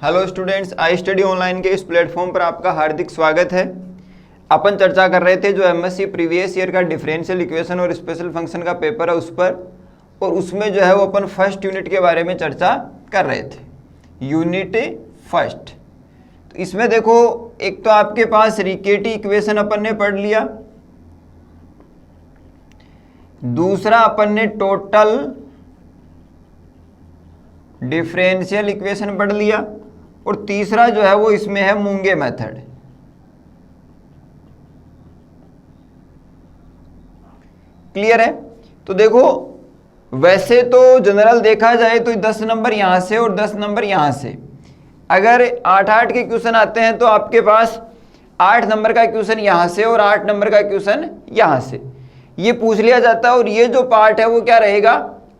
Hello students, I study online के इस platform पर आपका हार्दिक स्वागत है। अपन चर्चा कर रहे थे जो एमएससी प्रीवियस ईयर का डिफरेंशियल इक्वेशन और स्पेशल फंक्शन का पेपर है उस पर, और उसमें जो है वो अपन फर्स्ट यूनिट के बारे में चर्चा कर रहे थे, यूनिट फर्स्ट। तो इसमें देखो, एक तो आपके पास रिकेटी इक्वेशन अपन ने पढ़ लिया, दूसरा अपन ने टोटल डिफरेंशियल इक्वेशन पढ़ लिया, और तीसरा जो है वो इसमें है मूंगे मेथड। क्लियर है? तो देखो, वैसे तो जनरल देखा जाए तो 10 नंबर यहां से और 10 नंबर यहां से, अगर 8-8 के क्वेश्चन आते हैं तो आपके पास 8 नंबर का क्वेश्चन यहां से और 8 नंबर का क्वेश्चन यहां से, ये पूछ लिया जाता है। और ये जो पार्ट है वो क्या रहेगा,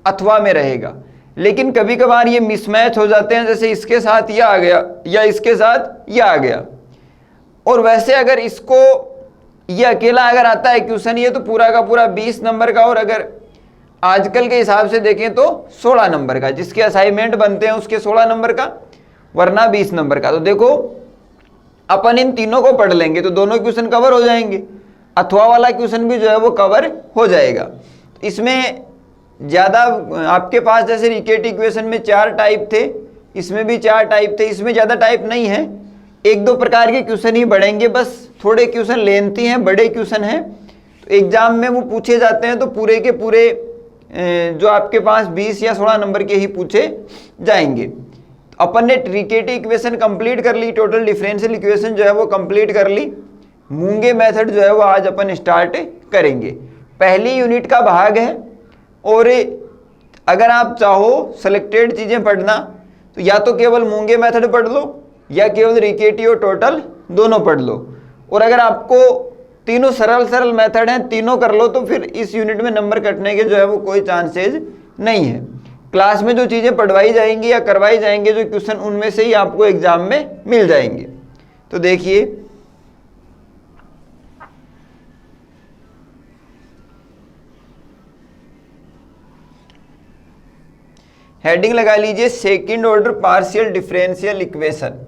अथवा में रहेगा। लेकिन कभी कभार ये मिसमैच हो जाते हैं, जैसे इसके साथ ये आ गया या इसके साथ ये आ गया। और वैसे अगर इसको ये अकेला अगर आता है क्वेश्चन ये, तो पूरा का पूरा 20 नंबर का, और अगर आजकल के हिसाब से देखें तो 16 नंबर का, जिसके असाइनमेंट बनते हैं उसके 16 नंबर का, वरना 20 नंबर का। तो देखो, अपन इन तीनों को पढ़ लेंगे तो दोनों क्वेश्चन कवर हो जाएंगे, अथवा वाला क्वेश्चन भी जो है वो कवर हो जाएगा। इसमें ज़्यादा आपके पास जैसे रिकेट इक्वेशन में 4 टाइप थे, इसमें भी 4 टाइप थे, इसमें ज़्यादा टाइप नहीं है, 1-2 प्रकार के क्वेश्चन ही बढ़ेंगे, बस थोड़े क्वेश्चन लेंथी हैं, बड़े क्वेश्चन हैं, तो एग्जाम में वो पूछे जाते हैं, तो पूरे के पूरे जो आपके पास 20 या 16 नंबर के ही पूछे जाएंगे। तो अपन ने रिकेट इक्वेशन कंप्लीट कर ली, टोटल डिफरेंशियल इक्वेशन जो है वो कंप्लीट कर ली, मूंगे मेथड जो है वो आज अपन स्टार्ट करेंगे। पहली यूनिट का भाग है, और अगर आप चाहो सेलेक्टेड चीज़ें पढ़ना तो या तो केवल मूंगे मेथड पढ़ लो या केवल रिकेटी और टोटल दोनों पढ़ लो। और अगर आपको तीनों सरल मेथड हैं, तीनों कर लो, तो फिर इस यूनिट में नंबर कटने के जो है वो कोई चांसेज नहीं है। क्लास में जो चीज़ें पढ़वाई जाएंगी या करवाई जाएंगे जो क्वेश्चन, उनमें से ही आपको एग्जाम में मिल जाएंगे। तो देखिए, हेडिंग लगा लीजिए second order partial differential equation.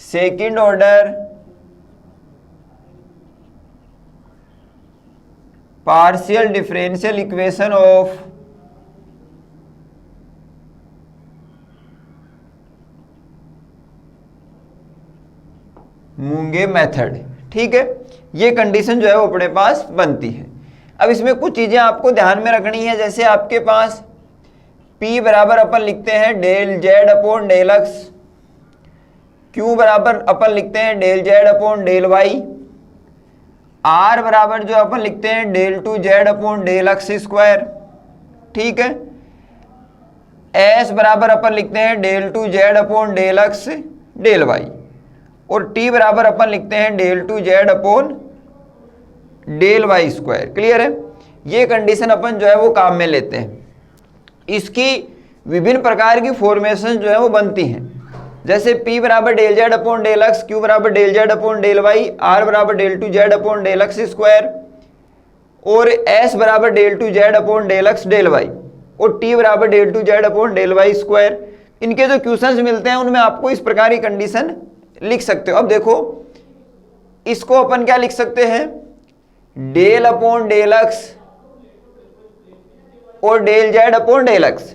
Second order partial differential equation of Monge method. ठीक है, ये कंडीशन जो है वो अपने पास बनती है। अब इसमें कुछ चीज़ें आपको ध्यान में रखनी है, जैसे आपके पास P बराबर अपन लिखते हैं del Z upon del X, Q बराबर अपन लिखते हैं del Z upon del Y, R बराबर जो अपन लिखते हैं del two Z upon del x square. ठीक है, S बराबर अपन लिखते हैं del two Z upon del x del Y, और T बराबर अपन लिखते हैं del two Z upon del Y square. Clear है? ये कंडीशन अपन जो है वो काम में लेते हैं। इसकी विभिन्न प्रकार की फॉर्मेशन जो है वो बनती हैं, जैसे P बराबर del Z upon del X, Q बराबर del Z upon del Y, R बराबर del two Z upon del x square, और S बराबर del two Z upon del x del Y, और T बराबर del two Z upon del Y square. इनके जो questions मिलते हैं उनमें आपको इस प्रकार की कंडीशन लिख सकते हो। अब देखो, इसको अपन क्या लिख सकते हैं, डेल अपॉन डेल एक्स और del Z upon del X.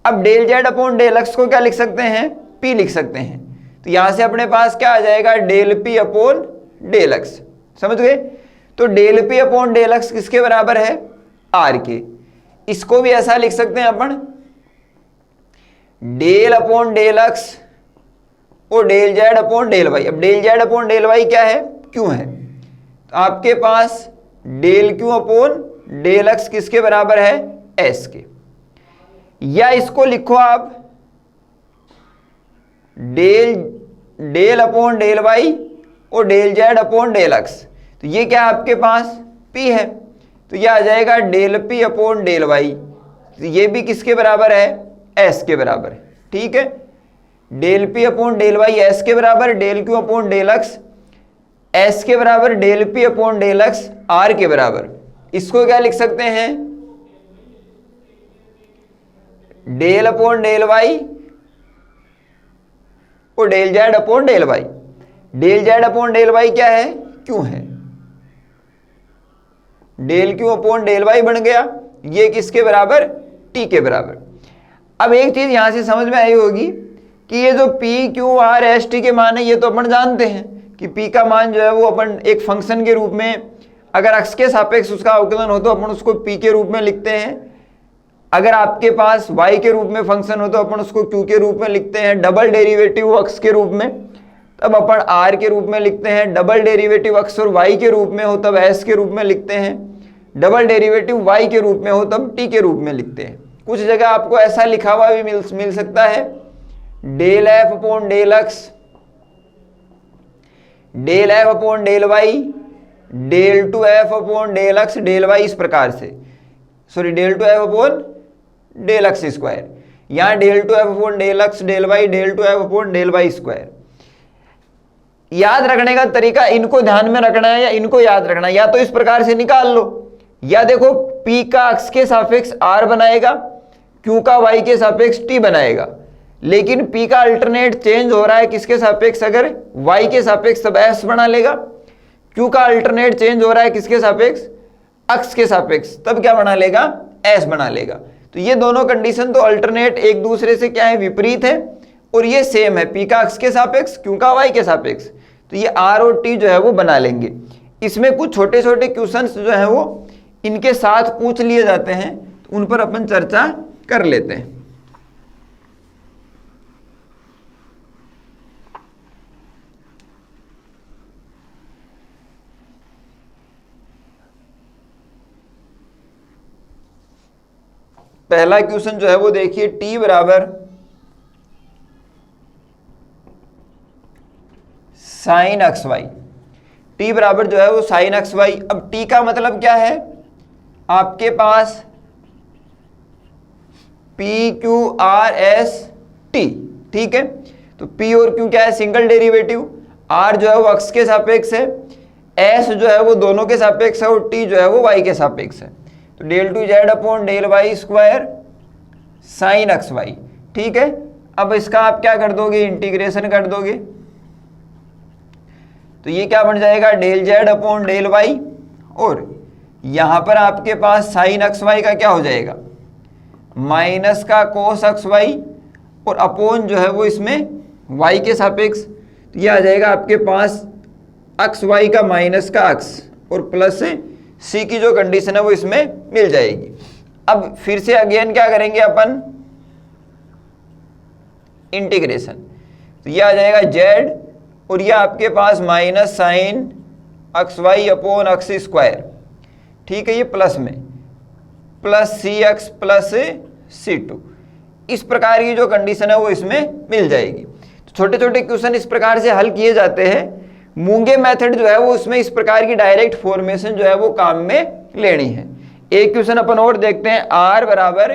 अब del Z upon del X को क्या लिख सकते हैं, P लिख सकते हैं। तो यहां से अपने पास क्या आ जाएगा, del P upon del X. समझ गए? तो del P upon del X किसके बराबर है, R के। इसको भी ऐसा लिख सकते हैं अपन, डेल अपॉन डेल एक्स और del Z upon del Y. अब del Z upon del Y क्या है, Q है, तो आपके पास del Q upon del X किसके बराबर है, S के। या इसको लिखो आप डेल अपॉन डेल वाई और del Z upon del x. तो ये क्या आपके पास P है, तो ये आ जाएगा del P upon del Y. तो ये भी किसके बराबर है, S के बराबर है। ठीक है, del P upon del Y S के बराबर, del Q upon del X S के बराबर, del P upon del X R के बराबर। इसको क्या लिख सकते हैं, डेल अपॉन डेल वाई और del Z upon del Y. Del Z upon del Y क्या है, क्यों है, del Q upon del Y बन गया, ये किसके बराबर, टी के बराबर। अब एक चीज यहां से समझ में आई होगी कि ये जो P Q R S T के मान है ये तो अपन जानते हैं कि पी का मान जो है वो अपन एक फंक्शन के रूप में, अगर x के सापेक्ष उसका अवकलन हो तो अपन उसको p के रूप में लिखते हैं, अगर आपके पास y के रूप में फंक्शन हो तो अपन उसको q के रूप में लिखते हैं, डबल डेरिवेटिव x के रूप में तब अपन r के रूप में लिखते हैं, डबल डेरिवेटिव x और y के रूप में हो तब s के रूप में लिखते हैं, डबल डेरिवेटिव y के रूप में हो तब t के रूप में लिखते हैं। कुछ जगह आपको ऐसा लिखा हुआ भी मिल सकता है, del F upon del x, del F upon del Y, del two F upon del x del Y, इस प्रकार से, sorry del two F upon del x square, यहां del two F upon del x del Y, del two F upon del Y square. याद रखने का तरीका, इनको ध्यान में रखना है या इनको याद रखना है, या तो इस प्रकार से निकाल लो, या देखो p का x के सापेक्ष r बनाएगा, q का y के सापेक्ष t बनाएगा, लेकिन p का अल्टरनेट चेंज हो रहा है किसके सापेक्ष, अगर y के सापेक्ष तब s बना लेगा, q का अल्टरनेट चेंज हो रहा है किसके सापेक्ष, x के सापेक्ष, तब क्या बना लेगा, s बना लेगा। तो ये दोनों कंडीशन तो अल्टरनेट एक दूसरे से क्या है, विपरीत है, और ये सेम है, p का x के सापेक्ष, q का y के सापेक्ष, तो ये r और t जो है वो बना लेंगे। इसमें कुछ छोटे छोटे क्वेश्चंस जो है वो इनके साथ पूछ लिए जाते हैं, तो उन पर अपन चर्चा कर लेते हैं। पहला क्वेश्चन जो है वो देखिए, t बराबर साइन एक्स वाई, t बराबर जो है वो साइन एक्स वाई। अब t का मतलब क्या है, आपके पास p q r s t, ठीक है, तो p और q क्या है, सिंगल डेरिवेटिव, r जो है वो x के सापेक्ष है, s जो है वो दोनों के सापेक्ष है और t जो है वो y के सापेक्ष है, तो del two Z upon del Y square sine X Y, ठीक है। अब इसका आप क्या कर दोगे, इंटीग्रेशन कर दोगे, तो ये क्या बन जाएगा, del Z upon del Y, और यहां पर आपके पास साइन एक्स वाई का क्या हो जाएगा, माइनस का कोस एक्स वाई, और अपोन जो है वो इसमें वाई के सापेक्ष, तो ये आ जाएगा आपके पास एक्स वाई का माइनस का एक्स और प्लस सी की जो कंडीशन है वो इसमें मिल जाएगी। अब फिर से अगेन क्या करेंगे अपन, इंटीग्रेशन, तो ये आ जाएगा जेड और ये आपके पास minus sine X Y upon X square, ठीक है, ये प्लस में plus C X plus C two, इस प्रकार की जो कंडीशन है वो इसमें मिल जाएगी। तो छोटे छोटे क्वेश्चन इस प्रकार से हल किए जाते हैं। मूंगे मेथड जो है वो उसमें इस प्रकार की डायरेक्ट फॉर्मेशन जो है वो काम में लेनी है। एक क्वेश्चन अपन और देखते हैं, r बराबर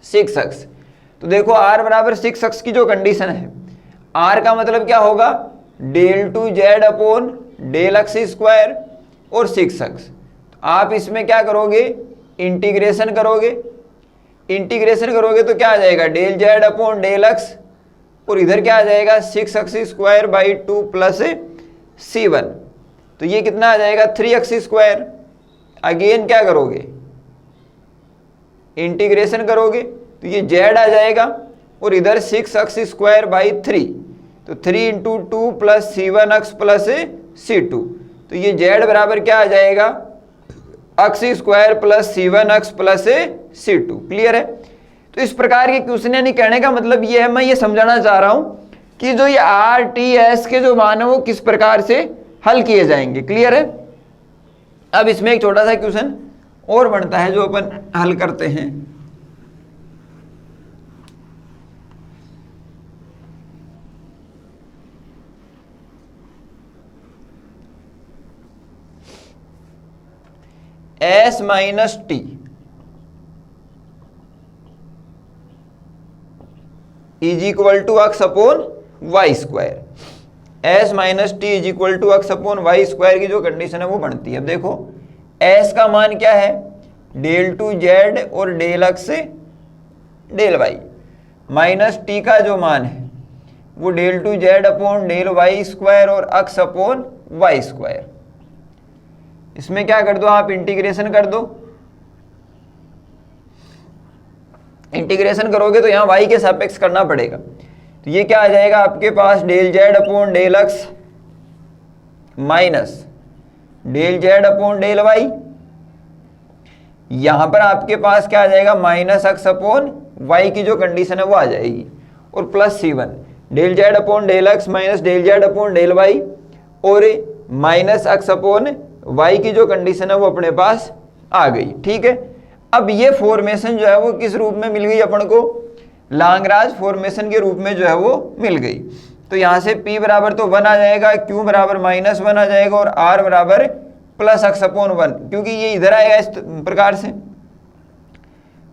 6x, तो देखो r बराबर 6x की जो कंडीशन है, r का मतलब क्या होगा, del two Z upon del x square और 6x, आप इसमें क्या करोगे, इंटीग्रेशन करोगे, इंटीग्रेशन करोगे तो क्या आ जाएगा, del Z upon del x, और इधर क्या आ जाएगा 6x square by 2 plus c1, तो ये कितना आ जाएगा 3x स्क्वायर। अगेन क्या करोगे, इंटीग्रेशन करोगे तो ये z आ जाएगा, और इधर 6x स्क्वायर बाई 3, तो 3 into 2 plus c1x plus c2, तो ये z बराबर क्या आ जाएगा, x square plus c1x plus c2। Clear है। तो इस प्रकार के क्वेश्चन, यानी कहने का मतलब ये है, मैं ये समझाना चाह रहा हूं कि जो ये आर टी एस के जो मान है वो किस प्रकार से हल किए जाएंगे। क्लियर है। अब इसमें एक छोटा सा क्वेश्चन और बनता है जो अपन हल करते हैं। S minus T is equal to X upon Y square. S minus T is equal to X upon Y square की जो कंडीशन है वो बनती है। अब देखो एस का मान क्या है, डेल टू जेड और del x del y minus t का जो मान है वो del two Z upon del Y square और अक्स अपॉन वाई स्क्वायर। इसमें क्या कर दो आप, इंटीग्रेशन कर दो। इंटीग्रेशन करोगे तो यहां वाई के सापेक्ष करना पड़ेगा, तो ये क्या आ जाएगा आपके पास, del Z upon del x minus del Z upon del Y. यहां पर आपके पास क्या आ जाएगा, माइनस एक्स अपॉन वाई की जो कंडीशन है वो आ जाएगी, और plus C1 del Z upon del x minus del Z upon del Y, और माइनस एक्स अपॉन वाई की जो कंडीशन है वो अपने पास आ गई। ठीक है, अब ये फॉर्मेशन जो है वो किस रूप में मिल गई अपन को, लाग्रांज फॉर्मेशन के रूप में जो है वो मिल गई। तो यहां से P बराबर तो 1 आ जाएगा, Q बराबर -1 आ जाएगा, और R बराबर प्लस एक्स अपॉन 1, क्योंकि ये इधर आएगा इस प्रकार से।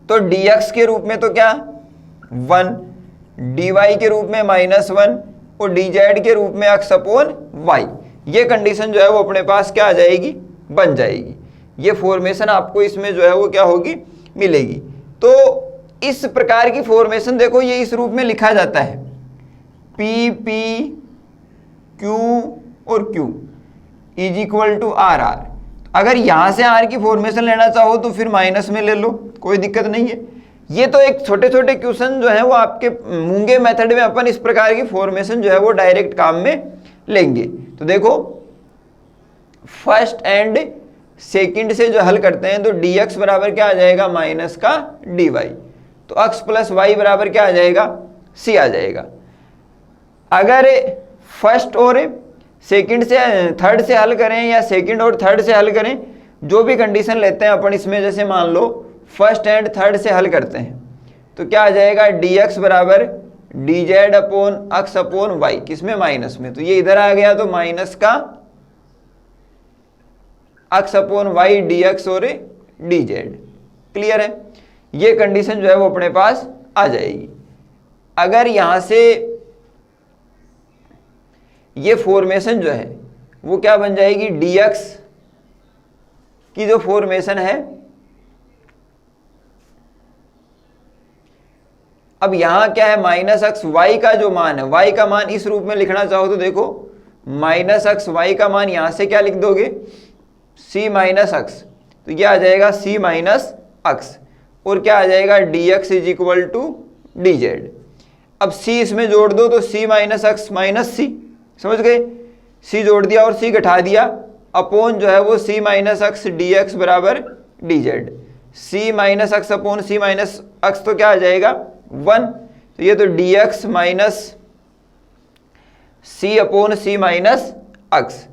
तो dx के रूप में तो क्या 1, dy के रूप में -1 और dz के रूप में x अपॉन y। ये कंडीशन जो है वो अपने पास क्या आ जाएगी, बन जाएगी। ये फॉर्मेशन आपको इसमें जो है वो क्या होगी, मिलेगी। तो इस प्रकार की फॉर्मेशन देखो ये इस रूप में लिखा जाता है, P P Q और Q is equal to R R। अगर यहां से R की फॉर्मेशन लेना चाहो तो फिर माइनस में ले लो, कोई दिक्कत नहीं है। ये तो एक छोटे छोटे क्वेश्चन जो है वो आपके मूंगे मेथड में अपन इस प्रकार की फॉर्मेशन जो है वो डायरेक्ट काम में लेंगे। तो देखो फर्स्ट एंड सेकंड से जो हल करते हैं तो dx बराबर क्या आ जाएगा, माइनस का dy, तो x प्लस वाई बराबर क्या आ जाएगा, c आ जाएगा। अगर फर्स्ट और सेकंड से थर्ड से हल करें या सेकंड और थर्ड से हल करें, जो भी कंडीशन लेते हैं अपन इसमें, जैसे मान लो फर्स्ट एंड थर्ड से हल करते हैं तो क्या आ जाएगा, dx बराबर dz upon x upon y, किसमें, माइनस में। तो ये इधर आ गया तो माइनस का x अपॉन y dx और dz। क्लियर है, ये कंडीशन जो है वो अपने पास आ जाएगी। अगर यहां से ये फॉर्मेशन जो है वो क्या बन जाएगी, dx की जो फॉर्मेशन है, अब यहां क्या है, माइनस एक्स वाई का जो मान है, वाई का मान इस रूप में लिखना चाहो तो देखो माइनस एक्स वाई का मान यहां से क्या लिख दोगे, c माइनस एक्स, तो ये आ जाएगा c माइनस एक्स, और क्या आ जाएगा dx is equal to dz। अब c इसमें जोड़ दो तो c minus x minus c, समझ गए, c जोड़ दिया और c घटा दिया, अपॉन जो है वो c माइनस एक्स dx बराबर dz। c minus x upon c minus x तो क्या आ जाएगा 1, तो ये तो dx minus c upon c minus x,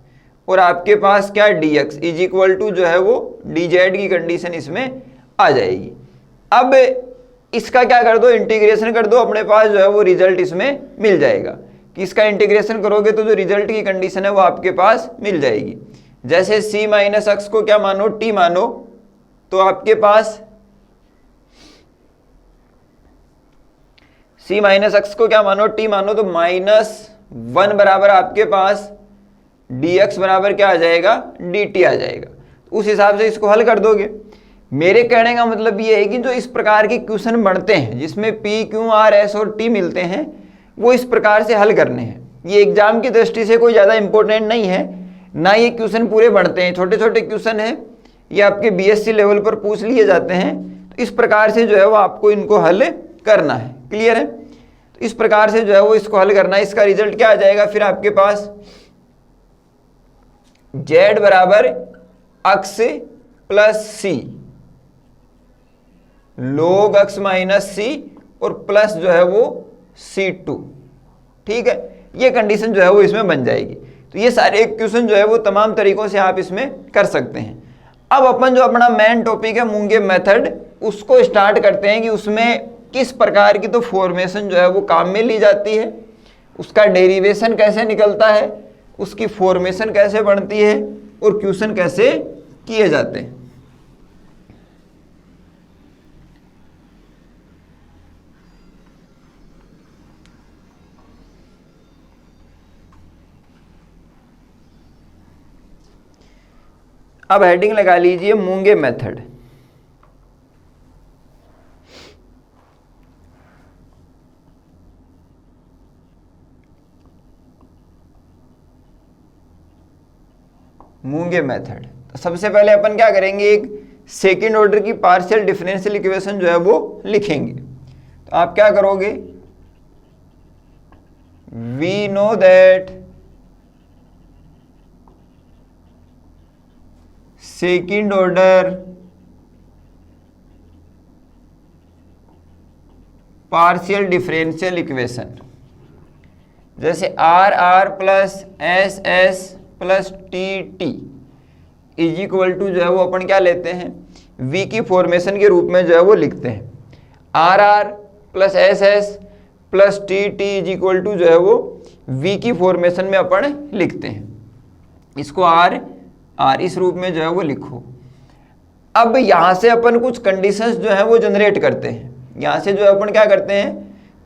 और आपके पास क्या dx इज इक्वल टू जो है वो dz की कंडीशन इसमें आ जाएगी। अब इसका क्या कर दो, इंटीग्रेशन कर दो, अपने पास जो है वो रिजल्ट इसमें मिल जाएगा। कि इसका इंटीग्रेशन करोगे तो जो रिजल्ट की कंडीशन है वो आपके पास मिल जाएगी। जैसे c माइनस एक्स को क्या मानो, t मानो, तो आपके पास c माइनस एक्स को क्या मानो, t मानो, तो -1 बराबर आपके पास dx बराबर क्या आ जाएगा, dt आ जाएगा। उस हिसाब से इसको हल कर दोगे। मेरे कहने का मतलब ये है कि जो इस प्रकार के क्वेश्चन बनते हैं जिसमें p q r s और t मिलते हैं वो इस प्रकार से हल करने हैं। ये एग्जाम की दृष्टि से कोई ज़्यादा इंपॉर्टेंट नहीं है, ना ये क्वेश्चन पूरे बनते हैं, छोटे छोटे क्वेश्चन हैं, ये आपके बीएससी लेवल पर पूछ लिए जाते हैं। तो इस प्रकार से जो है वो आपको इनको हल करना है। क्लियर है, तो इस प्रकार से जो है वो इसको हल करना है। इसका रिजल्ट क्या आ जाएगा फिर आपके पास, z बराबर x plus c log x minus c और प्लस जो है वो c2। ठीक है, ये कंडीशन जो है वो इसमें बन जाएगी। तो ये सारे क्वेश्चन जो है वो तमाम तरीकों से आप इसमें कर सकते हैं। अब अपन जो अपना मेन टॉपिक है मूंगे मेथड, उसको स्टार्ट करते हैं कि उसमें किस प्रकार की तो फॉर्मेशन जो है वो काम में ली जाती है, उसका डेरिवेशन कैसे निकलता है, उसकी फॉर्मेशन कैसे बनती है और क्वेश्चन कैसे किए जाते हैं। अब हेडिंग लगा लीजिए मूंगे मेथड। मूंगे मेथड। तो सबसे पहले अपन क्या करेंगे, एक सेकेंड ऑर्डर की पार्शियल डिफरेंशियल इक्वेशन जो है वो लिखेंगे। तो आप क्या करोगे, we know that second order partial differential equation, जैसे R are plus S S plus T T is equal to जो है वो अपन क्या लेते हैं, वी की फॉर्मेशन के रूप में जो है वो लिखते हैं। R are plus S S plus T T is equal to जो है वो वी की फॉर्मेशन में अपन लिखते हैं। इसको आर आर इस रूप में जो है वो लिखो। अब यहां से अपन कुछ कंडीशंस जो है वो जनरेट करते हैं। यहां से जो है अपन क्या करते हैं,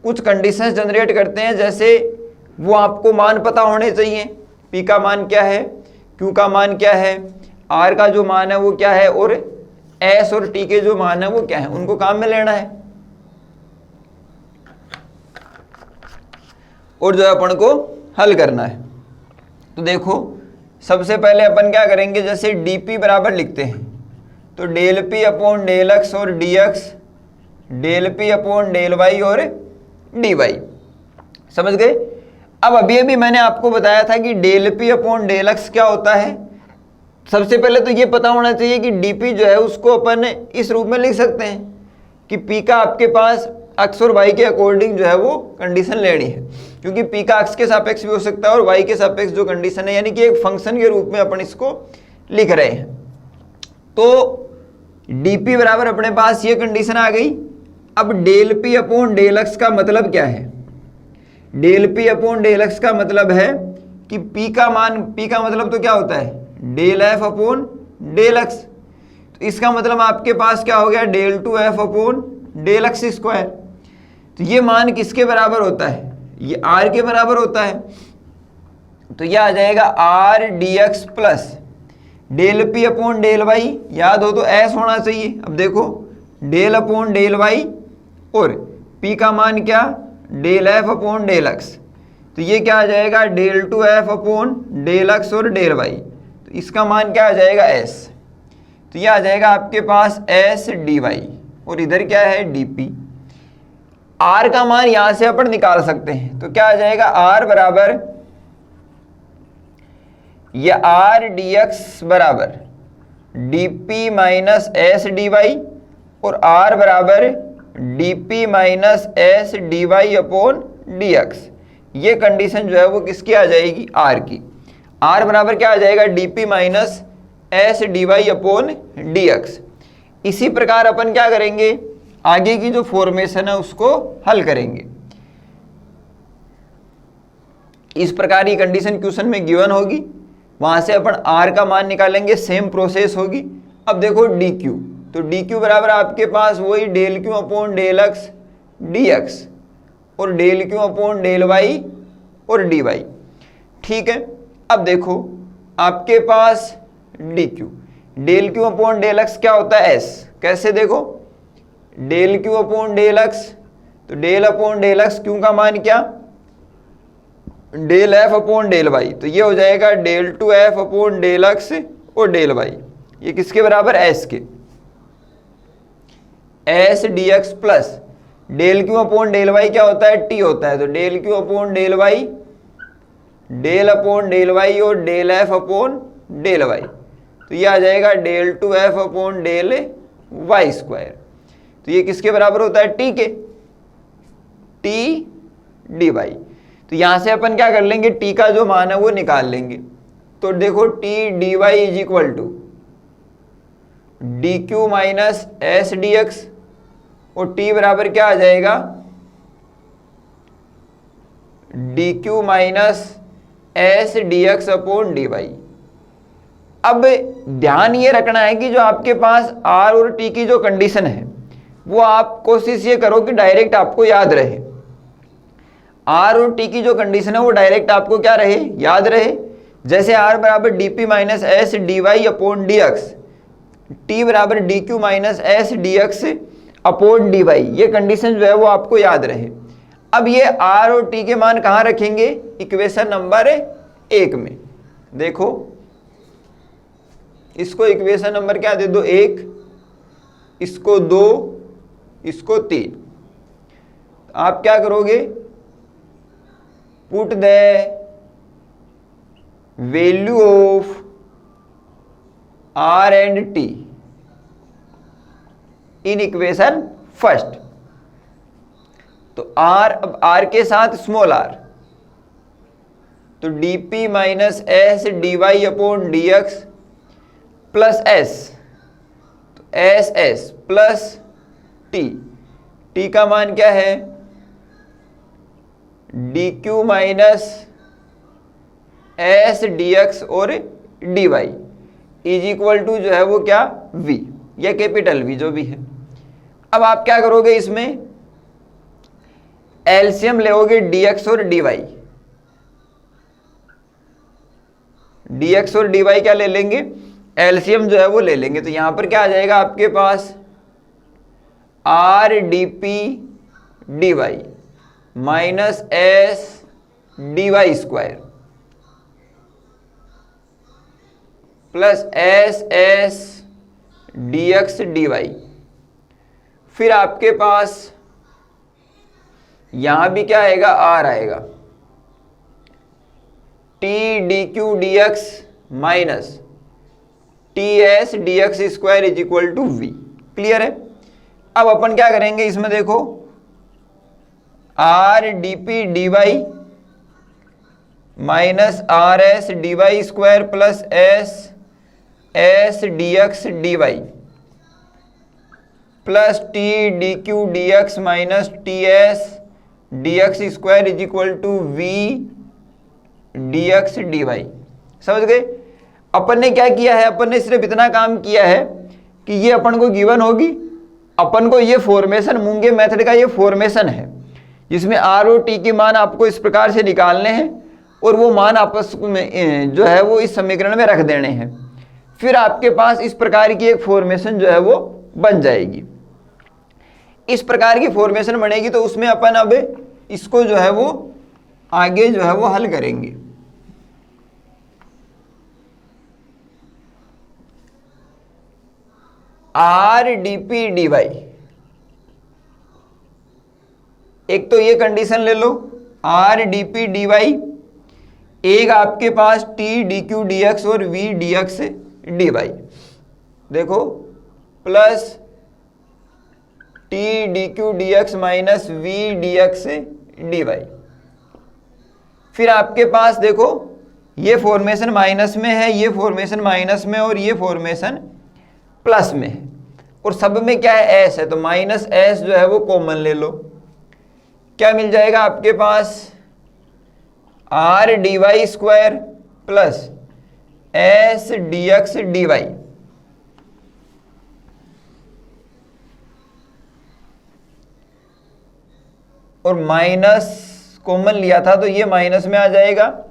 कुछ कंडीशंस जनरेट करते हैं। जैसे वो आपको मान पता होने चाहिए, पी का मान क्या है, क्यू का मान क्या है, आर का जो मान है वो क्या है, और एस और टी के जो मान है वो क्या है, उनको काम में लेना है। और जो है अपन को हल करना है। तो देखो सबसे पहले अपन क्या करेंगे, जैसे dp बराबर लिखते हैं तो del P upon del x और dx, del P upon del Y और dy। समझ गए। अब अभी मैंने आपको बताया था कि del P upon del x क्या होता है। सबसे पहले तो ये पता होना चाहिए कि dp जो है उसको अपन इस रूप में लिख सकते हैं कि p का आपके पास x और y के अकॉर्डिंग जो है वो कंडीशन लेनी है, क्योंकि p का x के सापेक्ष भी हो सकता है और y के सापेक्ष जो कंडीशन है, यानी कि एक फंक्शन के रूप में अपन इसको लिख रहे हैं। तो dp बराबर अपने पास ये कंडीशन आ गई। अब del p upon del x का मतलब क्या है, del p upon del x का मतलब है कि p का मतलब तो क्या होता है, del f upon del x. तो इसका मतलब आपके पास क्या हो गया, del two f upon del x square. तो ये मान किसके बराबर होता है, ये r के बराबर होता है। तो ये आ जाएगा r dx plus del p upon del y, याद हो तो s होना चाहिए। अब देखो डेल अपॉन डेल y और p का मान क्या, del f upon del x। तो ये क्या आ जाएगा, del two f upon del x और डेल y। तो इसका मान क्या आ जाएगा, s। तो ये आ जाएगा आपके पास s dy और इधर क्या है dp। r का मान यहां से अपन निकाल सकते हैं। तो क्या आ जाएगा, r बराबर ये r dx बराबर dp माइनस s dy और r बराबर dp minus s dy upon dx। ये कंडीशन जो है वो किसकी आ जाएगी, r की। r बराबर क्या आ जाएगा, dp minus s dy upon dx। इसी प्रकार अपन क्या करेंगे, आगे की जो फॉर्मेशन है उसको हल करेंगे। इस प्रकार की कंडीशन क्वेश्चन में गिवन होगी, वहां से अपन r का मान निकालेंगे, सेम प्रोसेस होगी। अब देखो dq, तो dq बराबर आपके पास वही del q upon del x dx और del q upon del y और dy। ठीक है। अब देखो आपके पास dq, del q upon del x क्या होता है, s। कैसे देखो, del q upon del x, तो del upon del x q का मान क्या, del f upon del y। तो ये हो जाएगा del two f upon del x और डेल y। ये किसके बराबर, s के। s dx plus del q upon del y क्या होता है, t होता है। तो del q upon del y, del upon del y और del f upon del y। तो ये आ जाएगा del two f upon del y square. तो ये किसके बराबर होता है, t के, t dy। तो यहां से अपन क्या कर लेंगे, t का जो मान है वो निकाल लेंगे। तो देखो t dy is equal to dq minus s dx और t बराबर क्या आ जाएगा, dq minus s dx upon dy। अब ध्यान ये रखना है कि जो आपके पास r और t की जो कंडीशन है वो आप कोशिश ये करो कि डायरेक्ट आपको याद रहे। r और t की जो कंडीशन है वो डायरेक्ट आपको क्या रहे, याद रहे। जैसे r बराबर dp minus s dy upon dx, t बराबर dq minus s dx upon dy। ये कंडीशन जो है वो आपको याद रहे। अब ये r और t के मान कहाँ रखेंगे, इक्वेशन नंबर 1 में। देखो इसको इक्वेशन नंबर क्या दे दो 1, इसको 2, इसको 3। आप क्या करोगे, put the value of R and T in equation first. तो R, अब R के साथ स्मॉल r, तो dp minus S D Y upon D x plus S, तो S S plus T, T का मान क्या है D Q minus S D x और D Y is equal to जो है वो क्या v या कैपिटल V जो भी है। अब आप क्या करोगे, इसमें एलसीएम लेओगे dx और dy, dx और dy क्या ले लेंगे, एलसीएम जो है वो ले लेंगे। तो यहां पर क्या आ जाएगा आपके पास r dp dy minus S D Y square plus S s D x D Y. फिर आपके पास यहां भी क्या आएगा, r आएगा, t D Q D x minus t s D x square is equal to v. Clear है। अब अपन क्या करेंगे, इसमें देखो r D P D Y minus r s D Y square plus S s D x D Y plus T D Q D x minus t s D x square is equal to v D x D y. समझ गए। अपन ने क्या किया है, अपन ने सिर्फ इतना काम किया है कि ये अपन को गिवन होगी, अपन को ये फॉर्मेशन, मूंगे मेथड का ये फॉर्मेशन है जिसमें आर और टी के मान आपको इस प्रकार से निकालने हैं और वो मान आपस में जो है वो इस समीकरण में रख देने हैं। फिर आपके पास इस प्रकार की एक फॉर्मेशन जो है वो बन जाएगी। इस प्रकार की फॉर्मेशन बनेगी तो उसमें अपन अब इसको जो है वो आगे जो है वो हल करेंगे। R D P D Y, एक तो ये कंडीशन ले लो R D P D Y, एक आपके पास T D Q D x और V D x D Y. देखो plus T D Q D x minus we D x D Y. फिर आपके पास देखो ये फॉर्मेशन माइनस में है, ये फॉर्मेशन माइनस में और ये फॉर्मेशन प्लस में है और सब में क्या है एस है, तो माइनस एस जो है वो कॉमन ले लो। क्या मिल जाएगा आपके पास R D Y square plus S D x D Y और माइनस कॉमन लिया था तो ये माइनस में आ जाएगा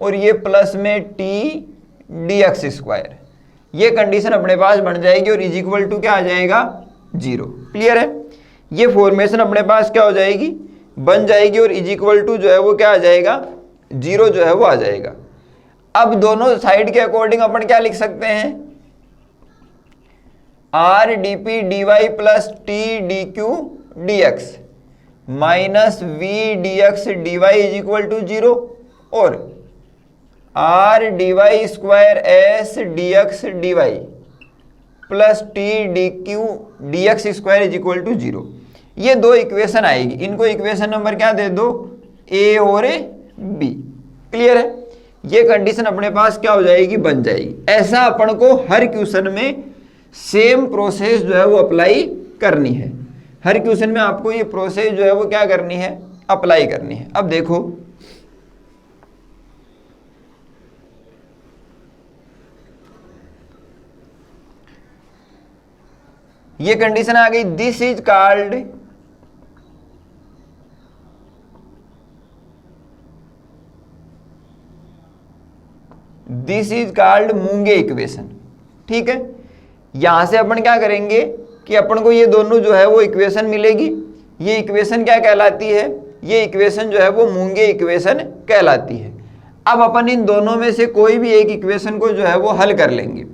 और ये प्लस में टी डी एक्स स्क्वायर। ये कंडीशन अपने पास बन जाएगी और इज इक्वल टू क्या आ जाएगा 0। क्लियर है। ये फॉर्मेशन अपने पास क्या हो जाएगी, बन जाएगी और इज इक्वल टू जो है वो क्या आ जाएगा 0 जो है वो आ जाएगा। अब दोनों साइड के अकॉर्डिंग अपन क्या लिख सकते हैं, r D P D Y plus T D Q D x minus we D x D Y is equal to 0 और r D Y square S D x D Y plus T D Q D x square is equal to 0। ये दो equation आएगी, इनको equation number क्या दे दो ए और B. Clear है। ये कंडीशन अपने पास क्या हो जाएगी, बन जाएगी। ऐसा अपन को हर क्वेश्चन में सेम प्रोसेस जो है वो अप्लाई करनी है। हर क्वेश्चन में आपको ये प्रोसेस जो है वो क्या करनी है, अप्लाई करनी है। अब देखो ये कंडीशन आ गई, this is called Monge equation. ठीक है। यहां से अपन क्या करेंगे कि अपन को ये दोनों जो है वो इक्वेशन मिलेगी। ये इक्वेशन क्या कहलाती है, ये इक्वेशन जो है वो मूंगे इक्वेशन कहलाती है। अब अपन इन दोनों में से कोई भी एक इक्वेशन को जो है वो हल कर लेंगे।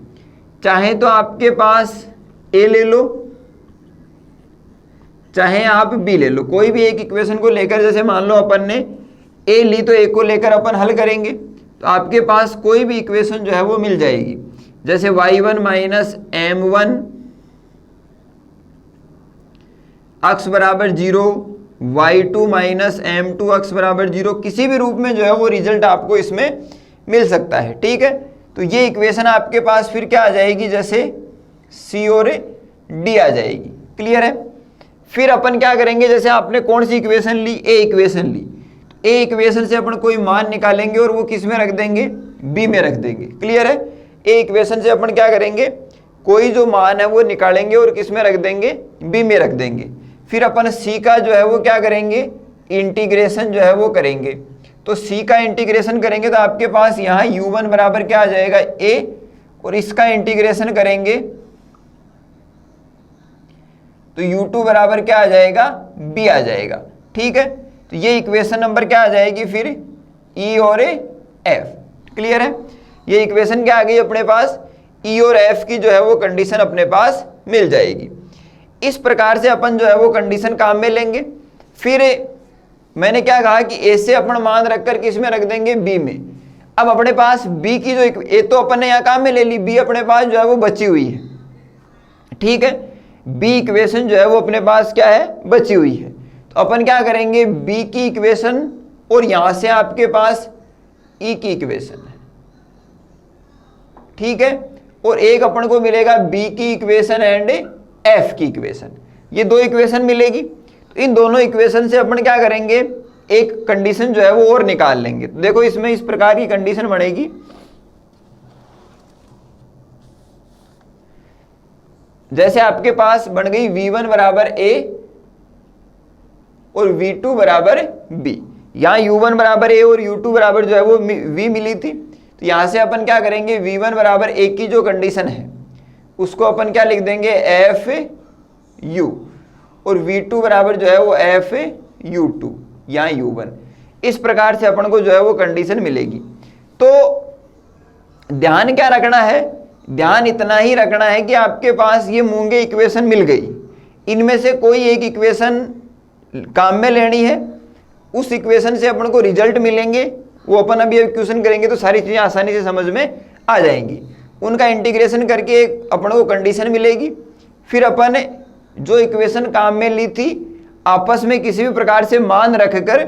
चाहे तो आपके पास ए ले लो, चाहे आप बी ले लो, कोई भी एक इक्वेशन को लेकर, जैसे मान लो अपन ने ए ली तो ए को लेकर अपन हल करेंगे तो आपके पास कोई भी इक्वेशन जो है वो मिल जाएगी। जैसे y1 माइनस m1 अक्स बराबर 0, y2 माइनस m2 अक्स बराबर 0, किसी भी रूप में जो है वो रिजल्ट आपको इसमें मिल सकता है। ठीक है, तो ये इक्वेशन आपके पास फिर क्या आ जाएगी, जैसे सी और डी आ जाएगी। क्लियर है। फिर अपन क्या करेंगे, जैसे आपने कौन सी इक्वेशन ली, ए इक्वेशन ली, ए इक्वेशन से अपन कोई मान निकालेंगे और वो किस में रख देंगे, बी में रख देंगे। क्लियर है। ए इक्वेशन से अपन क्या करेंगे, कोई जो मान है वो निकालेंगे और किस में रख देंगे, बी में रख देंगे। फिर अपन सी का जो है वो क्या करेंगे, इंटीग्रेशन जो है वो करेंगे। तो सी का इंटीग्रेशन करेंगे तो आपके पास यहाँ u1 बराबर क्या आ जाएगा, a, और इसका इंटीग्रेशन करेंगे तो u2 बराबर क्या आ जाएगा, b आ जाएगा। ठीक है, तो ये इक्वेशन नंबर क्या आ जाएगी फिर, e और f। क्लियर है। ये इक्वेशन क्या आ गई अपने पास, e और f की जो है वो कंडीशन अपने पास मिल जाएगी। इस प्रकार से अपन जो है वो कंडीशन काम में लेंगे। फिर मैंने क्या कहा कि ए से अपन मान रखकर किस में रख देंगे, बी में। अब अपने पास बी की जो ए तो अपन ने यहाँ काम में ले ली, बी अपने पास जो है वो बची हुई है। ठीक है, बी इक्वेशन जो है वो अपने पास क्या है, बची हुई है। तो अपन क्या करेंगे, बी की इक्वेशन और यहां से आपके पास ई की इक्वेशन है। ठीक है, और एक अपन को मिलेगा बी की इक्वेशन एंड एफ की इक्वेशन, ये दो इक्वेशन मिलेगी। तो इन दोनों इक्वेशन से अपन क्या करेंगे, एक कंडीशन जो है वो और निकाल लेंगे। तो देखो इसमें इस प्रकार की कंडीशन बनेगी, जैसे आपके पास बन गई v1 बराबर a और v2 बराबर b। यहां u1 बराबर a और u2 बराबर जो है वो v मिली थी, तो यहां से अपन क्या करेंगे, v1 बराबर a की जो कंडीशन है उसको अपन क्या लिख देंगे, एफ यू, और v2 बराबर जो है वो एफ u2 या u1। इस प्रकार से अपन को जो है वो कंडीशन मिलेगी। तो ध्यान क्या रखना है, ध्यान इतना ही रखना है कि आपके पास ये मूंगे इक्वेशन मिल गई, इनमें से कोई एक इक्वेशन काम में लेनी है। उस इक्वेशन से अपन को रिजल्ट मिलेंगे, वो अपन अभी इक्वेशन करेंगे तो सारी चीज़ें आसानी से समझ में आ जाएंगी। उनका इंटीग्रेशन करके अपन को कंडीशन मिलेगी। फिर अपन जो इक्वेशन काम में ली थी आपस में किसी भी प्रकार से मान रखकर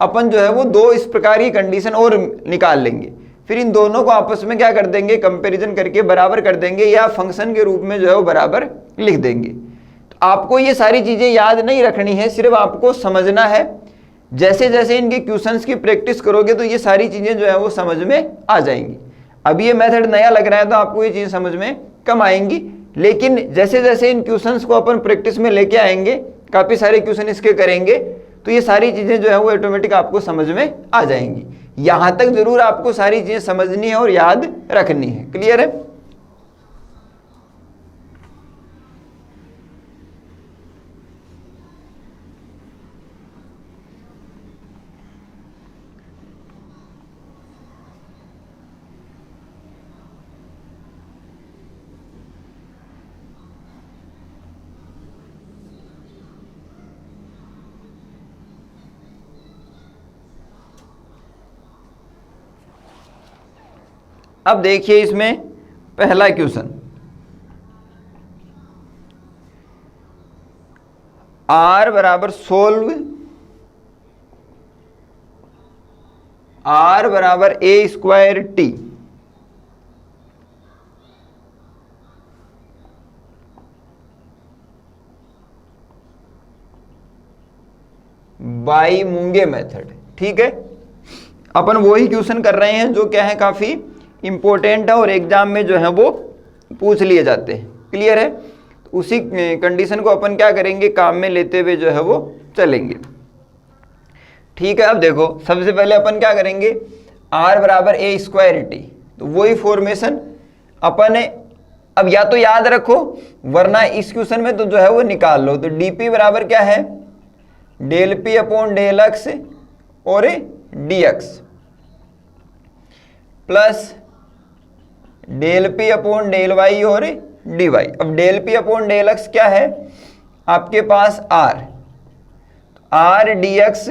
अपन जो है वो दो इस प्रकार की कंडीशन और निकाल लेंगे। फिर इन दोनों को आपस में क्या कर देंगे, कंपैरिजन करके बराबर कर देंगे, या फंक्शन के रूप में जो है वो बराबर लिख देंगे। तो आपको ये सारी चीज़ें याद नहीं रखनी है, सिर्फ आपको समझना है। जैसे जैसे इनके क्वेश्चंस की प्रैक्टिस करोगे तो ये सारी चीज़ें जो है वो समझ में आ जाएंगी। अब ये मेथड नया लग रहा है तो आपको ये चीज़ समझ में कम आएंगी, लेकिन जैसे जैसे इन क्वेश्चंस को अपन प्रैक्टिस में लेके आएंगे, काफ़ी सारे क्वेश्चन इसके करेंगे, तो ये सारी चीज़ें जो है वो ऑटोमेटिक आपको समझ में आ जाएंगी। यहाँ तक जरूर आपको सारी चीज़ें समझनी है और याद रखनी है। क्लियर है। अब देखिए इसमें पहला क्वेश्चन, r बराबर सोल्व r बराबर a square t by Monge method. ठीक है, अपन वही क्वेश्चन कर रहे हैं जो क्या है काफी इंपॉर्टेंट है और एग्जाम में जो है वो पूछ लिए जाते हैं। क्लियर है। उसी कंडीशन को अपन क्या करेंगे, काम में लेते हुए जो है वो चलेंगे। ठीक है, अब देखो सबसे पहले अपन क्या करेंगे, r बराबर a स्क्वायर टी, तो वही फॉर्मेशन अपन अब या तो याद रखो वरना इस क्वेश्चन में तो जो है वो निकाल लो। तो dp बराबर क्या है, del P upon del x और dx plus del P upon del Y और डी वाई। अब del P upon del x क्या है आपके पास R D x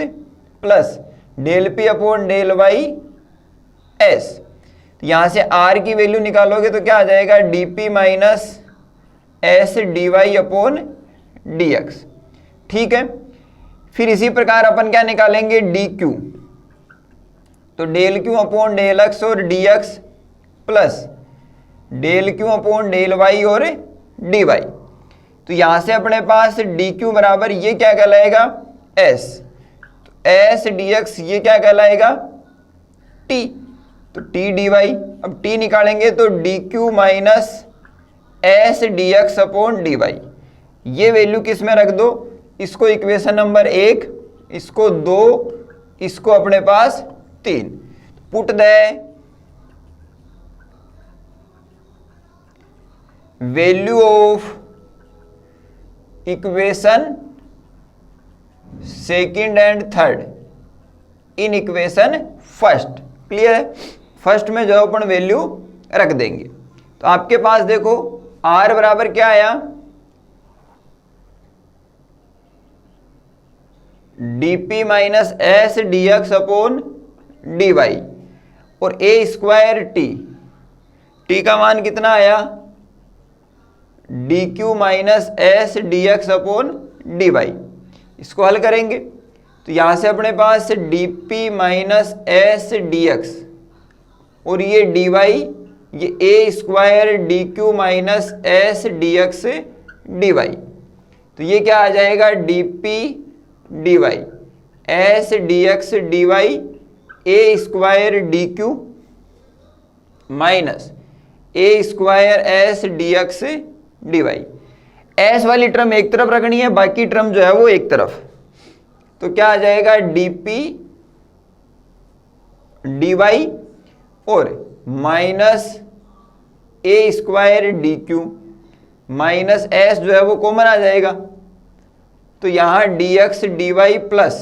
plus del P upon del Y S. तो यहां से आर की वैल्यू निकालोगे तो क्या आ जाएगा D P minus S D Y upon D X. ठीक है, फिर इसी प्रकार अपन क्या निकालेंगे डी क्यू। तो del Q upon del x और D x plus del Q upon del Y और डी वाई। तो यहां से अपने पास डी क्यू बराबर ये क्या कहलाएगा एस, तो एस डी एक्स ये क्या कहलाएगा टी, तो टी डी वाई। अब टी निकालेंगे तो d Q minus S D x upon D Y. ये वैल्यू किस में रख दो, इसको इक्वेशन नंबर 1, इसको 2, इसको अपने पास 3। Put the value of equation second and third in equation first. Clear है, फर्स्ट में जो अपन वैल्यू रख देंगे। तो आपके पास देखो आर बराबर क्या आया dp minus S D x upon D Y और ए स्क्वायर टी का मान कितना आया D Q minus S D x upon D Y. इसको हल करेंगे तो यहां से अपने पास dp minus S D x और ये डी वाई, ये A square D Q minus S D x D Y. तो ये क्या आ जाएगा dp D Y S D x D Y ए स्क्वायर डी क्यू माइनस ए square S D x D Y. S वाली term एक तरफ रखनी है, बाकी टर्म जो है वो एक तरफ। तो क्या आ जाएगा डीपी डी वाई और माइनस ए square D Q minus S जो है वो कॉमन आ जाएगा। तो यहां D x D Y plus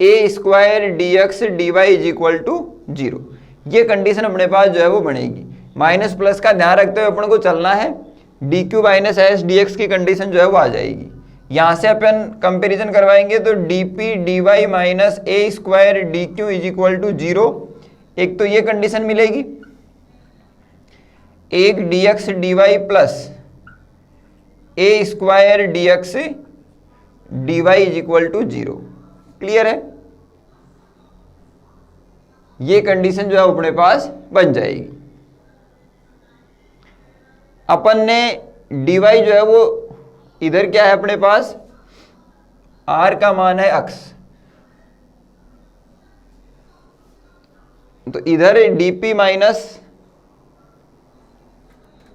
A square D x D Y is equal to 0। ये कंडीशन अपने पास जो है वो बनेगी। माइनस प्लस का ध्यान रखते हुए अपन को चलना है। D Q minus S D x की कंडीशन जो है वो आ जाएगी। यहां से अपन कंपेरिजन करवाएंगे तो D P D Y minus A square D q is equal to 0। एक तो ये कंडीशन मिलेगी, एक d x D Y plus A square D x D Y is equal to 0। Clear है, ये कंडीशन जो है अपने पास बन जाएगी। अपन ने डी वाई जो है वो इधर क्या है अपने पास आर का मान है अक्स, तो इधर डीपी माइनस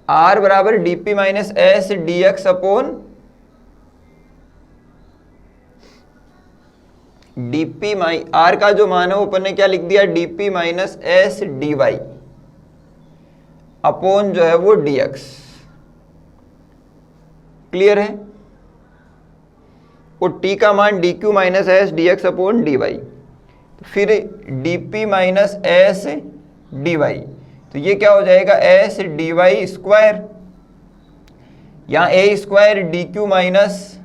आर बराबर d p minus S D x upon d p r का जो मान है वो अपन ने क्या लिख दिया d p minus S D Y upon जो है वो डी एक्स। क्लियर है, और टी का मान D Q minus S D x upon D Y. फिर DP minus S D Y, तो ये क्या हो जाएगा एस डी वाई स्क्वायर, यहां ए स्क्वायर डी क्यू माइनस,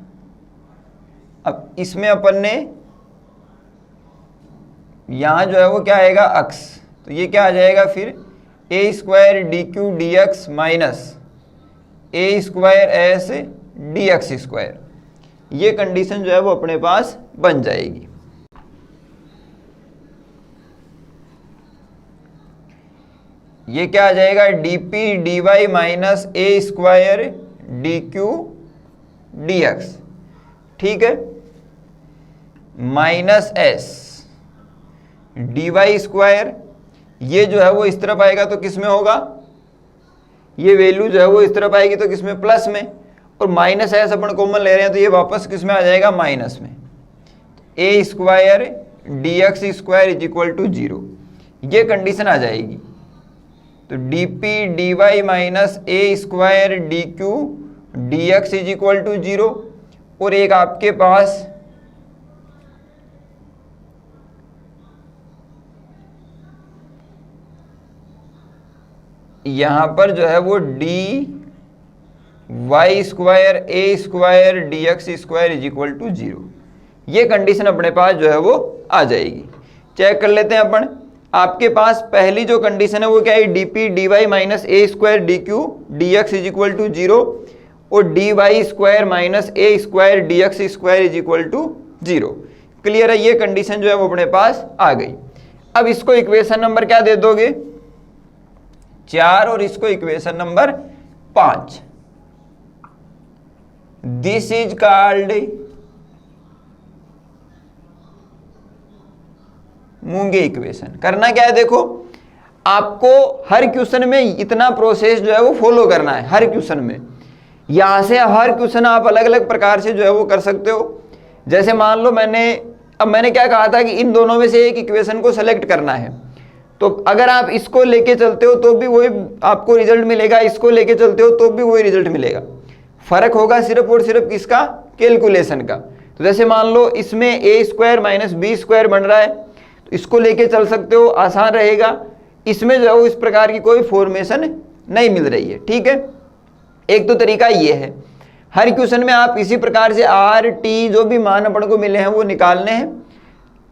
अब इसमें अपन ने यहां जो है वो क्या आएगा अक्स, तो ये क्या आ जाएगा फिर A square D Q D x minus A square S D x square. ये कंडीशन जो है वो अपने पास बन जाएगी। ये क्या आ जाएगा D P D Y minus ए square D Q D X. ठीक है, minus S D Y square, ये जो है वो इस तरफ आएगा तो किस में होगा, ये वैल्यू जो है वो इस तरफ आएगी तो किस में प्लस में, और माइनस एस अपन कॉमन ले रहे हैं तो ये वापस किस में आ जाएगा माइनस में। A square D x square is equal to 0, ये कंडीशन आ जाएगी। तो D P D Y minus A square D Q D x is equal to 0, और एक आपके पास यहां पर जो है वो dy square a square D x square is equal to 0, ये कंडीशन अपने पास जो है वो आ जाएगी। चेक कर लेते हैं अपन। आपके पास पहली जो कंडीशन है वो क्या है, dp dy minus A square dq dx is equal to 0 और dy square minus A square dx square is equal to 0। Clear है, ये कंडीशन जो है वो अपने पास आ गई। अब इसको इक्वेशन नंबर क्या दे दोगे, 4 और इसको equation number 5। This is called Monge equation. करना क्या है, देखो आपको हर क्वेश्चन में इतना प्रोसेस जो है वो फॉलो करना है। हर क्वेश्चन में यहां से हर क्वेश्चन आप अलग अलग प्रकार से जो है वो कर सकते हो। जैसे मान लो मैंने क्या कहा था कि इन दोनों में से एक इक्वेशन को सेलेक्ट करना है, तो अगर आप इसको लेके चलते हो तो भी वही आपको रिजल्ट मिलेगा, इसको लेके चलते हो तो भी वही रिजल्ट मिलेगा। फर्क होगा सिर्फ और सिर्फ किसका, कैलकुलेशन का। तो जैसे मान लो इसमें ए स्क्वायर माइनस बी स्क्वायर बन रहा है, तो इसको लेके चल सकते हो, आसान रहेगा। इसमें जो है वो इस प्रकार की कोई फॉर्मेशन नहीं मिल रही है, ठीक है। एक तो तरीका ये है, हर क्वेश्चन में आप इसी प्रकार से आर टी जो भी मान अपन को मिले हैं वो निकालने हैं,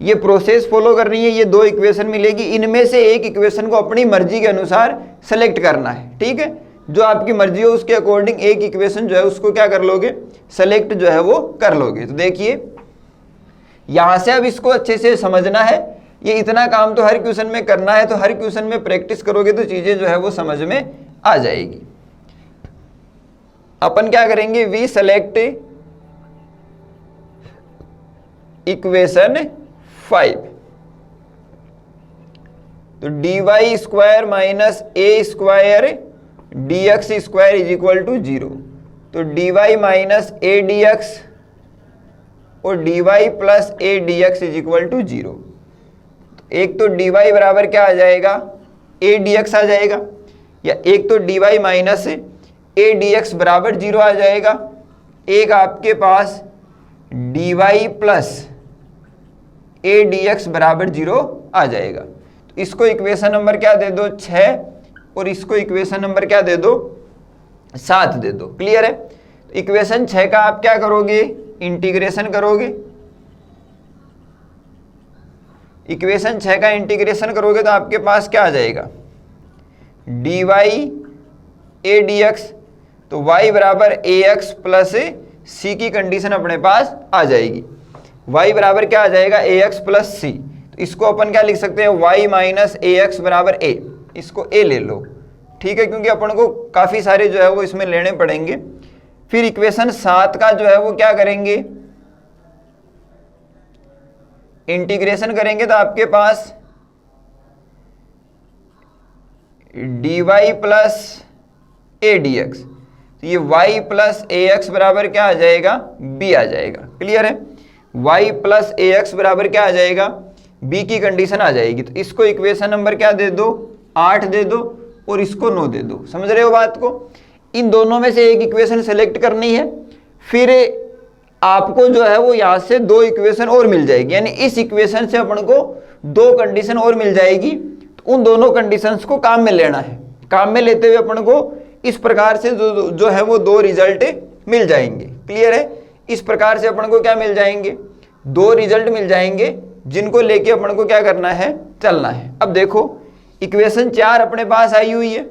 ये प्रोसेस फॉलो करनी है। ये 2 इक्वेशन मिलेगी, इनमें से एक इक्वेशन को अपनी मर्जी के अनुसार सेलेक्ट करना है, ठीक है। जो आपकी मर्जी हो उसके अकॉर्डिंग एक इक्वेशन जो है उसको क्या कर लोगे, सेलेक्ट जो है वो कर लोगे। तो देखिए यहां से अब इसको अच्छे से समझना है, ये इतना काम तो हर क्वेश्चन में करना है, तो हर क्वेश्चन में प्रैक्टिस करोगे तो चीजें जो है वो समझ में आ जाएगी। अपन क्या करेंगे, वी सेलेक्ट इक्वेशन 5, तो dy square minus A square dx square is equal to 0, तो dy माइनस ए dx और dy plus a dx is equal to 0। एक तो dy बराबर क्या आ जाएगा, ए dx आ जाएगा, या एक तो dy माइनस ए dx बराबर 0 आ जाएगा। एक आपके पास dy प्लस ए dx बराबर 0 आ जाएगा। तो इसको इक्वेशन नंबर क्या दे दो, 6, और इसको इक्वेशन नंबर क्या दे दो, 7 दे दो। क्लियर है। तो इक्वेशन 6 का आप क्या करोगे, इंटीग्रेशन करोगे। इक्वेशन 6 का इंटीग्रेशन करोगे तो आपके पास क्या आ जाएगा, dy ए dx, तो y बराबर ए एक्स प्लस सी की कंडीशन अपने पास आ जाएगी। y बराबर क्या आ जाएगा, ए एक्स प्लस सी। तो इसको अपन क्या लिख सकते हैं, y माइनस ए एक्स बराबर a, इसको a ले लो, ठीक है, क्योंकि अपन को काफ़ी सारे जो है वो इसमें लेने पड़ेंगे। फिर इक्वेशन 7 का जो है वो क्या करेंगे, इंटीग्रेशन करेंगे, तो आपके पास dy प्लस ए dx, तो ये y प्लस ए एक्स बराबर क्या आ जाएगा, b आ जाएगा। क्लियर है, y प्लस ए एक्स बराबर क्या आ जाएगा, b की कंडीशन आ जाएगी। तो इसको इक्वेशन नंबर क्या दे दो, 8 दे दो, और इसको 9 दे दो। समझ रहे हो बात को। इन दोनों में से एक इक्वेशन सेलेक्ट करनी है, फिर आपको जो है वो यहाँ से 2 इक्वेशन और मिल जाएगी, यानी इस इक्वेशन से अपन को 2 कंडीशन और मिल जाएगी। तो उन दोनों कंडीशंस को काम में लेना है। काम में लेते हुए अपन को इस प्रकार से जो है वो 2 रिजल्ट मिल जाएंगे। क्लियर है, इस प्रकार से अपन को क्या मिल जाएंगे, 2 रिजल्ट मिल जाएंगे, जिनको लेके अपन को क्या करना है, चलना है। अब देखो इक्वेशन 4 अपने पास आई हुई है,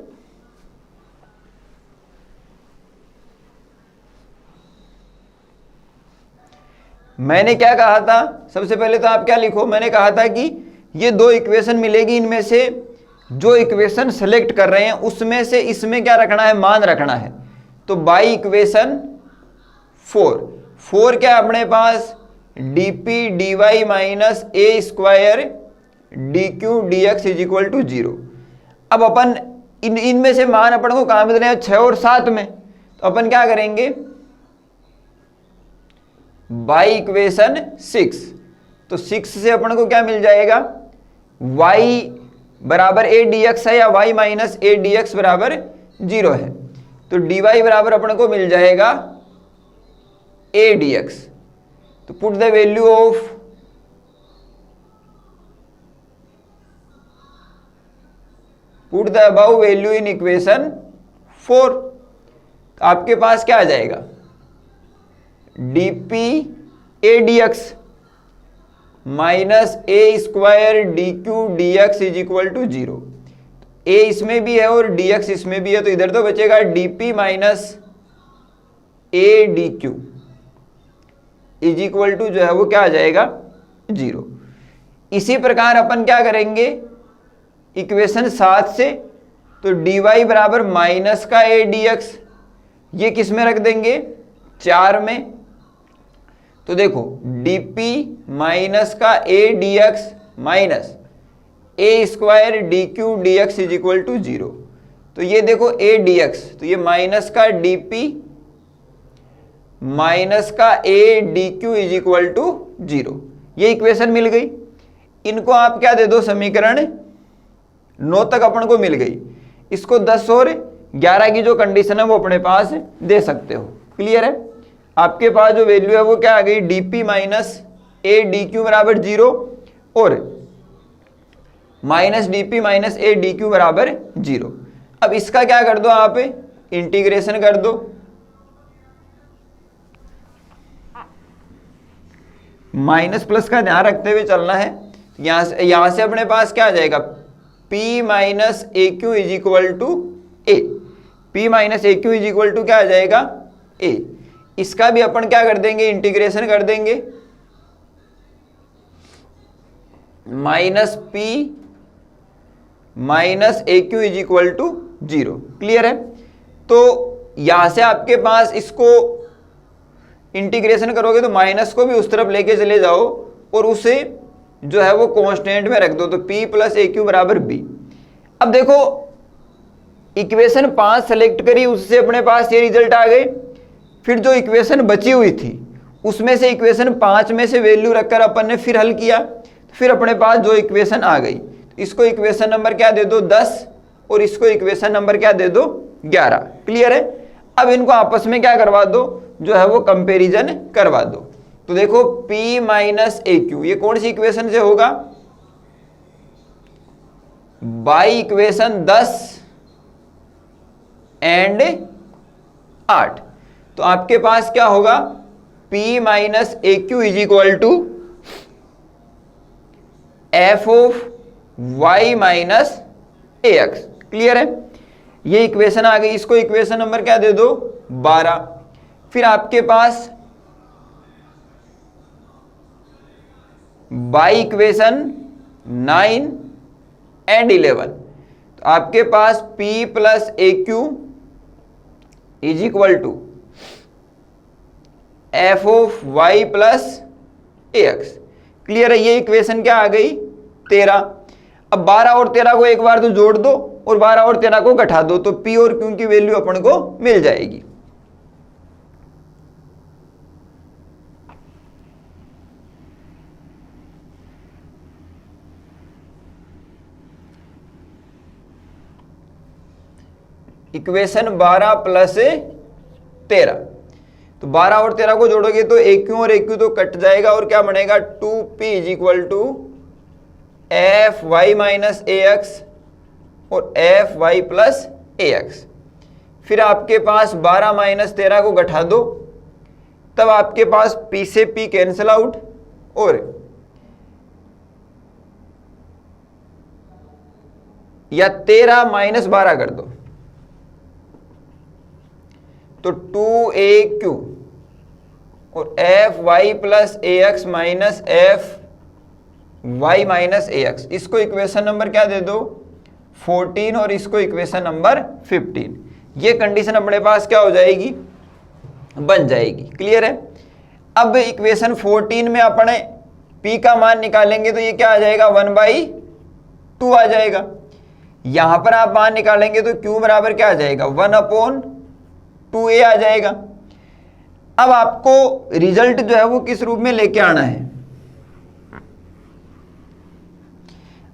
मैंने क्या कहा था, सबसे पहले तो आप क्या लिखो, मैंने कहा था कि ये 2 इक्वेशन मिलेगी, इनमें से जो इक्वेशन सेलेक्ट कर रहे हैं उसमें से इसमें क्या रखना है, मान रखना है। तो बाई इक्वेशन 4 क्या है अपने पास, dp dy minus A square dq dx is equal to 0। अब अपन इनमें से मान अपन को कहाँ मिल रहे हैं, 6 और 7 में। तो अपन क्या करेंगे, बाई इक्वेशन 6, तो 6 से अपन को क्या मिल जाएगा, y बराबर ए dx है, या y माइनस ए dx बराबर 0 है। तो dy बराबर अपन को मिल जाएगा ए dx। तो put the value of put the above value in equation 4। तो आपके पास क्या आ जाएगा, dp a dx minus A square D Q D x is equal to 0। A इसमें भी है और dx इसमें भी है, तो इधर तो बचेगा dp minus a d q is equal to जो है वो क्या आ जाएगा 0। इसी प्रकार अपन क्या करेंगे इक्वेशन 7 से, तो dy बराबर माइनस का ए डी एक्स, ये किस में रख देंगे 4 में। तो देखो dp माइनस का a d x minus A square D Q D x is equal to 0। तो ये देखो ए डी एक्स, तो ये माइनस का dp माइनस का a d q is equal to 0, ये इक्वेशन मिल गई। इनको आप क्या दे दो, समीकरण 9 तक अपन को मिल गई। इसको 10 और 11 की जो कंडीशन है वो अपने पास दे सकते हो। क्लियर है, आपके पास जो वैल्यू है वो क्या आ गई, dp minus a d Q बराबर 0 और minus dp minus a d Q बराबर 0। अब इसका क्या कर दो, आप इंटीग्रेशन कर दो। माइनस प्लस का ध्यान रखते हुए चलना है। यहां से अपने पास क्या आ जाएगा, p minus a q is equal to a, p minus a q is equal to क्या आ जाएगा a। इसका भी अपन क्या कर देंगे, इंटीग्रेशन कर देंगे। Minus p minus a q is equal to 0। Clear है, तो यहां से आपके पास इसको इंटीग्रेशन करोगे तो माइनस को भी उस तरफ लेके चले जाओ और उसे जो है वो कांस्टेंट में रख दो, तो p प्लस ए क्यू बराबर b। अब देखो इक्वेशन 5 सेलेक्ट करी, उससे अपने पास ये रिजल्ट आ गए। फिर जो इक्वेशन बची हुई थी उसमें से इक्वेशन 5 में से वैल्यू रखकर अपन ने फिर हल किया, फिर अपने पास जो इक्वेशन आ गई, इसको इक्वेशन नंबर क्या दे दो 10 और इसको इक्वेशन नंबर क्या दे दो 11। क्लियर है, अब इनको आपस में क्या करवा दो, जो है वो कंपैरिजन करवा दो। तो देखो p माइनस ए क्यू, ये कौन सी इक्वेशन से होगा, बाई इक्वेशन 10 एंड 8। तो आपके पास क्या होगा, p minus a q is equal to f of y minus A x. Clear है, ये इक्वेशन आ गई। इसको इक्वेशन नंबर क्या दे दो 12। फिर आपके पास बाई इक्वेशन 9 एंड 11, तो आपके पास p plus a q is equal to f of y plus A x. Clear है, ये इक्वेशन क्या आ गई 13। अब 12 और 13 को एक बार तो जोड़ दो और 12 और 13 को घटा दो, तो p और q की वैल्यू अपन को मिल जाएगी। इक्वेशन 12 प्लस 13, तो 12 और 13 को जोड़ोगे तो ए क्यू और ए क्यू तो कट जाएगा और क्या बनेगा 2p is equal to f Y minus A x और एफ वाई प्लस ए एक्स। फिर आपके पास 12 माइनस 13 को घटा दो, तब आपके पास p से p कैंसिल आउट और या 13 माइनस 12 कर दो, तो 2aq और एफ वाई प्लस ए X minus F Y minus ए एक्स। इसको इक्वेशन नंबर क्या दे दो 14 और इसको इक्वेशन नंबर 15। ये कंडीशन अपने पास क्या हो जाएगी, बन जाएगी। क्लियर है, अब इक्वेशन 14 में अपने p का मान निकालेंगे तो ये क्या आ जाएगा 1/2 आ जाएगा। यहां पर आप मान निकालेंगे तो q बराबर क्या आ जाएगा 1/2a आ जाएगा। अब आपको रिजल्ट जो है वो किस रूप में लेके आना है,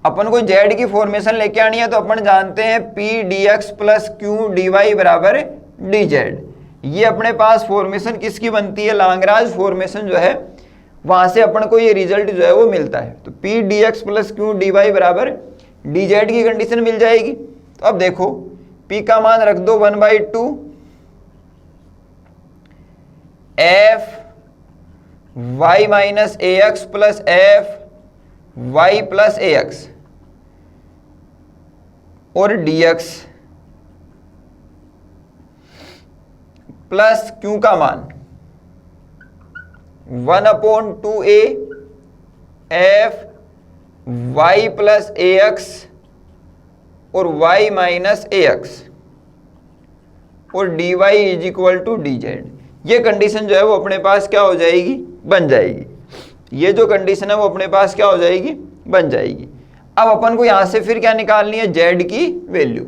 अपन को z की फॉर्मेशन लेके आनी है, तो अपन जानते हैं p dx प्लस q dy बराबर dz। ये अपने पास फॉर्मेशन किसकी बनती है, लाग्रांज फॉर्मेशन जो है वहां से अपन को ये रिजल्ट जो है वो मिलता है। तो p dx प्लस q dy बराबर dz की कंडीशन मिल जाएगी। तो अब देखो P का मान रख दो 1/2 f y माइनस ए X plus F Y plus ए एक्स और dx प्लस q का मान 1/2a f y प्लस ए एक्स और y माइनस ए एक्स और dy is equal to dz। ये कंडीशन जो है वो अपने पास क्या हो जाएगी, बन जाएगी। ये जो कंडीशन है वो अपने पास क्या हो जाएगी, बन जाएगी। अब अपन को यहां से फिर क्या निकालनी है, z की वैल्यू।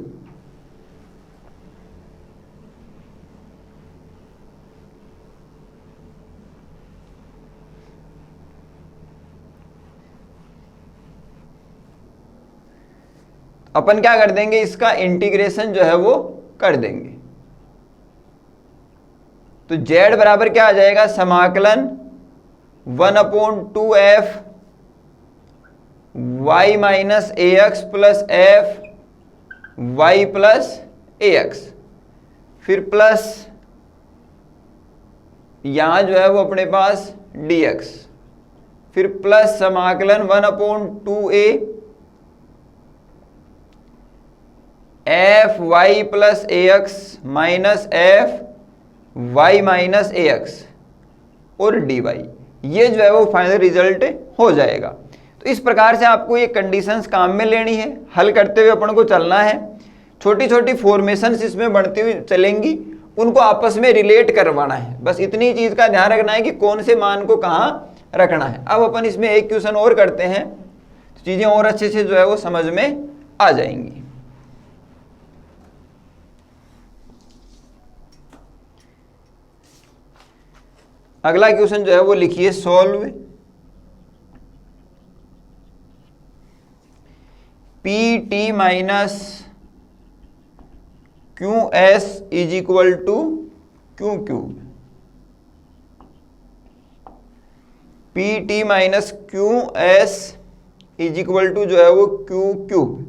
अपन क्या कर देंगे, इसका इंटीग्रेशन जो है वो कर देंगे। तो z बराबर क्या आ जाएगा, समाकलन 1/2f y माइनस ए X plus F Y plus ए एक्स, फिर प्लस यहां जो है वो अपने पास dx, फिर प्लस समाकलन 1/2a एफ वाई प्लस ए X minus F Y minus ए एक्स और डी वाई। ये जो है वो फाइनल रिजल्ट हो जाएगा। तो इस प्रकार से आपको ये कंडीशंस काम में लेनी है, हल करते हुए अपन को चलना है। छोटी छोटी फॉर्मेशंस इसमें बढ़ती हुई चलेंगी, उनको आपस में रिलेट करवाना है। बस इतनी चीज का ध्यान रखना है कि कौन से मान को कहाँ रखना है। अब अपन इसमें एक क्वेश्चन और करते हैं, चीजें और अच्छे से जो है वो समझ में आ जाएंगी। अगला क्वेश्चन जो है वो लिखिए, solve p t minus q s is equal to q cube. P t minus q s is equal to जो है वो q cube.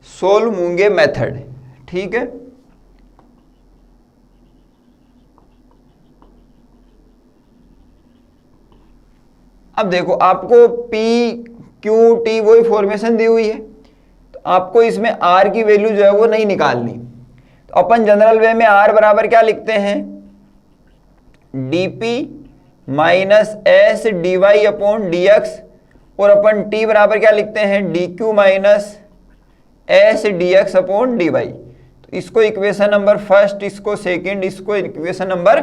Solve Monge method, ठीक है। अब देखो आपको P Q T वही फॉर्मेशन दी हुई है, तो आपको इसमें R की वैल्यू जो है वो नहीं निकालनी। तो अपन जनरल वे में R बराबर क्या लिखते हैं, dP minus S D Y upon D x, और अपन T बराबर क्या लिखते हैं, dQ minus S D x upon D Y. तो इसको इक्वेशन नंबर फर्स्ट, इसको सेकेंड, इसको इक्वेशन नंबर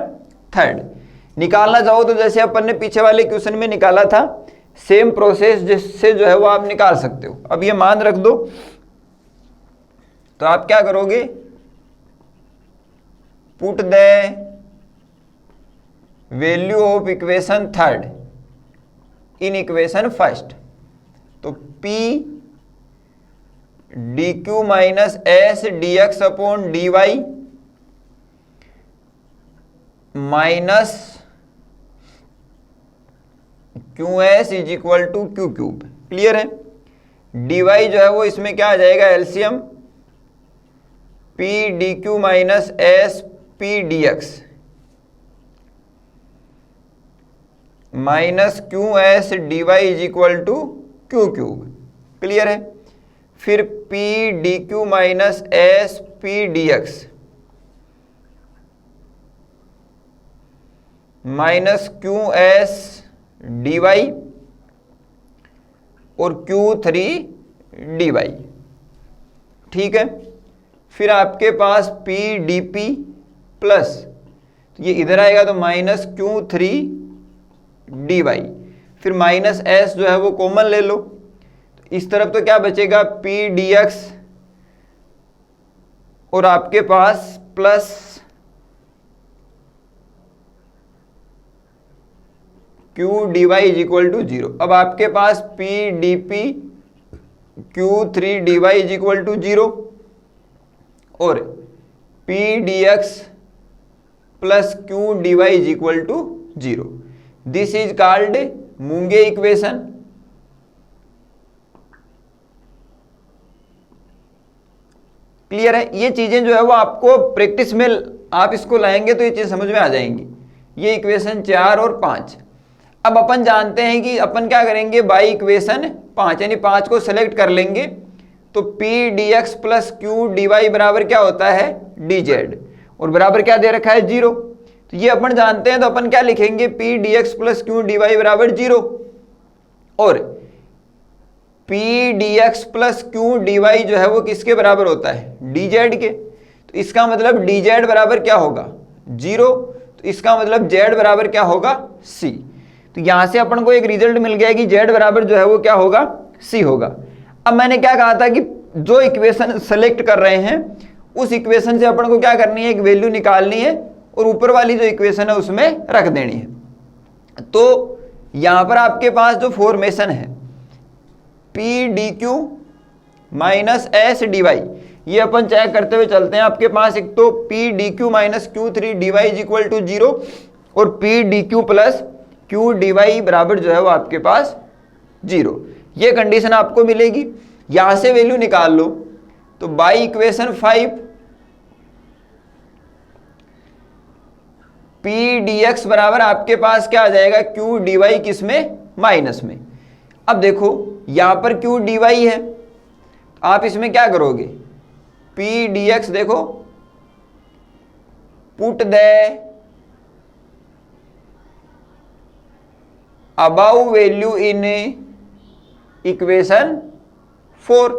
थर्ड। निकालना चाहो तो जैसे अपन ने पीछे वाले क्वेश्चन में निकाला था, सेम प्रोसेस जिससे जो है वो आप निकाल सकते हो। अब ये मान रख दो, तो आप क्या करोगे, put the value of equation third in equation first. तो P d Q minus S D x upon D Y minus q s is equal to q cube. Clear है। डी वाई जो है वो इसमें क्या आ जाएगा, LCM p d Q minus s p D x minus q s D Y is equal to q cube. Clear है। फिर p d Q minus s p D x minus q s D Y और Q3 D y. ठीक है। फिर आपके पास P D P plus, तो ये इधर आएगा तो माइनस Q3 डी वाई, फिर माइनस एस जो है वो कॉमन ले लो, तो इस तरफ तो क्या बचेगा, P डी एक्स और आपके पास plus Q D Y is equal to 0। अब आपके पास P D P Q3 D Y is equal to 0 और P D x plus Q D Y is equal to 0। This is called Monge equation. Clear है? ये चीजें जो है वो आपको प्रैक्टिस में आप इसको लाएंगे तो ये चीज समझ में आ जाएंगी। ये इक्वेशन 4 और 5। अब अपन जानते हैं कि अपन क्या करेंगे, बाई इक्वेशन 5 यानी 5 को सेलेक्ट कर लेंगे तो p D x plus Q D y बराबर क्या होता है, डी जेड, और बराबर क्या दे रखा है, 0। तो ये अपन जानते हैं, तो अपन क्या लिखेंगे, p D x plus Q D y बराबर 0 और P D x plus Q D y जो है वो किसके बराबर होता है, डी जेड के। तो इसका मतलब डी जेड बराबर क्या होगा, 0। तो इसका मतलब जेड बराबर क्या होगा, सी। तो यहां से अपन को एक रिजल्ट मिल गया कि जेड बराबर जो है वो क्या होगा, सी होगा। अब मैंने क्या कहा था कि जो इक्वेशन सेलेक्ट कर रहे हैं उस इक्वेशन से अपन को क्या करनी है, एक वैल्यू निकालनी है और ऊपर वाली जो इक्वेशन है उसमें रख देनी है। तो यहां पर आपके पास जो फॉर्मेशन है p d Q minus S D Y, ये अपन चेक करते हुए चलते हैं। आपके पास एक तो p d Q minus q three d Y is equal to 0 और P d q plus Q D y बराबर जो है वो आपके पास 0। ये कंडीशन आपको मिलेगी। यहां से वैल्यू निकाल लो तो by equation 5 P D x बराबर आपके पास क्या आ जाएगा, क्यू डी वाई किस में, माइनस में। अब देखो यहां पर क्यू डी वाई है, आप इसमें क्या करोगे, पी डी एक्स देखो, put the above value in equation 4।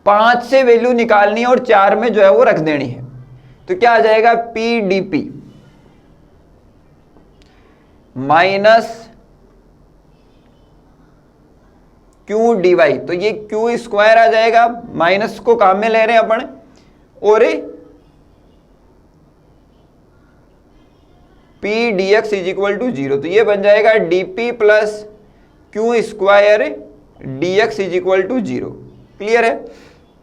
5 से वैल्यू निकालनी है और 4 में जो है वो रख देनी है। तो क्या आ जाएगा, p d P minus q D Y, तो ये क्यू स्क्वायर आ जाएगा, माइनस को काम में ले रहे हैं अपन, और P D x is equal to 0। तो ये बन जाएगा D P plus Q square D x is equal to 0। Clear है?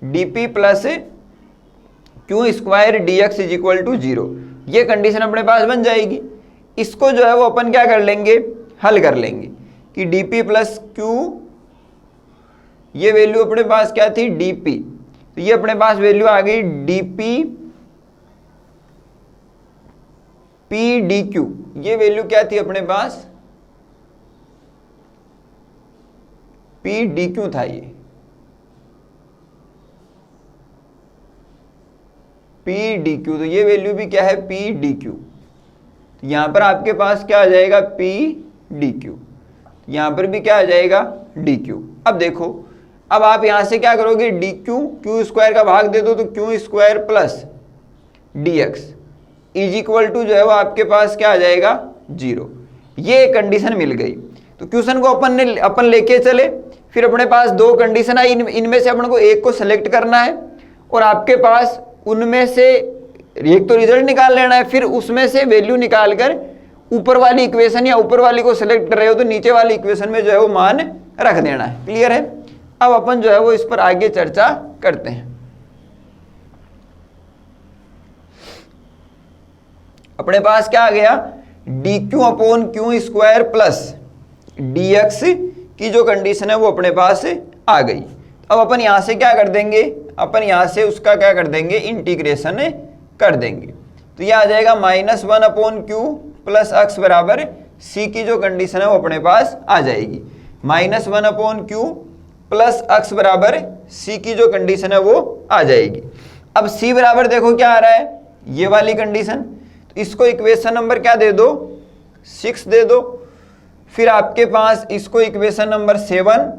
D P plus Q square D x is equal to 0, ये कंडीशन अपने पास बन जाएगी। इसको जो है वो अपन क्या कर लेंगे, हल कर लेंगे कि डी पी प्लस क्यू, ये वैल्यू अपने पास क्या थी, डी पी, तो ये अपने पास वैल्यू आ गई D P P d Q, ये वैल्यू क्या थी अपने पास, पी डी क्यू था, ये पी डी क्यू, तो ये वैल्यू भी क्या है, पी डी क्यू। यहां पर आपके पास क्या आ जाएगा, पी डी क्यू, यहां पर भी क्या आ जाएगा, डी क्यू। अब देखो, अब आप यहां से क्या करोगे, डी क्यू, क्यू स्क्वायर का भाग दे दो तो q square plus d x is equal to जो है वो आपके पास क्या आ जाएगा, 0। ये कंडीशन मिल गई। तो क्वेश्चन को अपन लेके चले, फिर अपने पास 2 कंडीशन आई, इनमें से अपन को एक को सेलेक्ट करना है और आपके पास उनमें से एक तो रिजल्ट निकाल लेना है, फिर उसमें से वैल्यू निकाल कर ऊपर वाली इक्वेशन या ऊपर वाली को सेलेक्ट कर रहे हो तो नीचे वाली इक्वेशन में जो है वो मान रख देना है। क्लियर है? अब अपन जो है वो इस पर आगे चर्चा करते हैं। अपने पास क्या आ गया, D Q upon Q square plus d x की जो कंडीशन है वो अपने पास आ गई। अब अपन यहां से क्या कर देंगे, अपन यहां से उसका क्या कर देंगे, इंटीग्रेशन कर देंगे। तो ये आ जाएगा -1 अपॉन क्यू प्लस एक्स बराबर सी की जो कंडीशन है वो अपने पास आ जाएगी। -1 अपॉन क्यू प्लस एक्स बराबर सी की जो कंडीशन है वो आ जाएगी। अब सी बराबर देखो क्या आ रहा है, ये वाली कंडीशन, तो इसको इक्वेशन नंबर क्या दे दो, 6 दे दो। फिर आपके पास इसको इक्वेशन नंबर 7,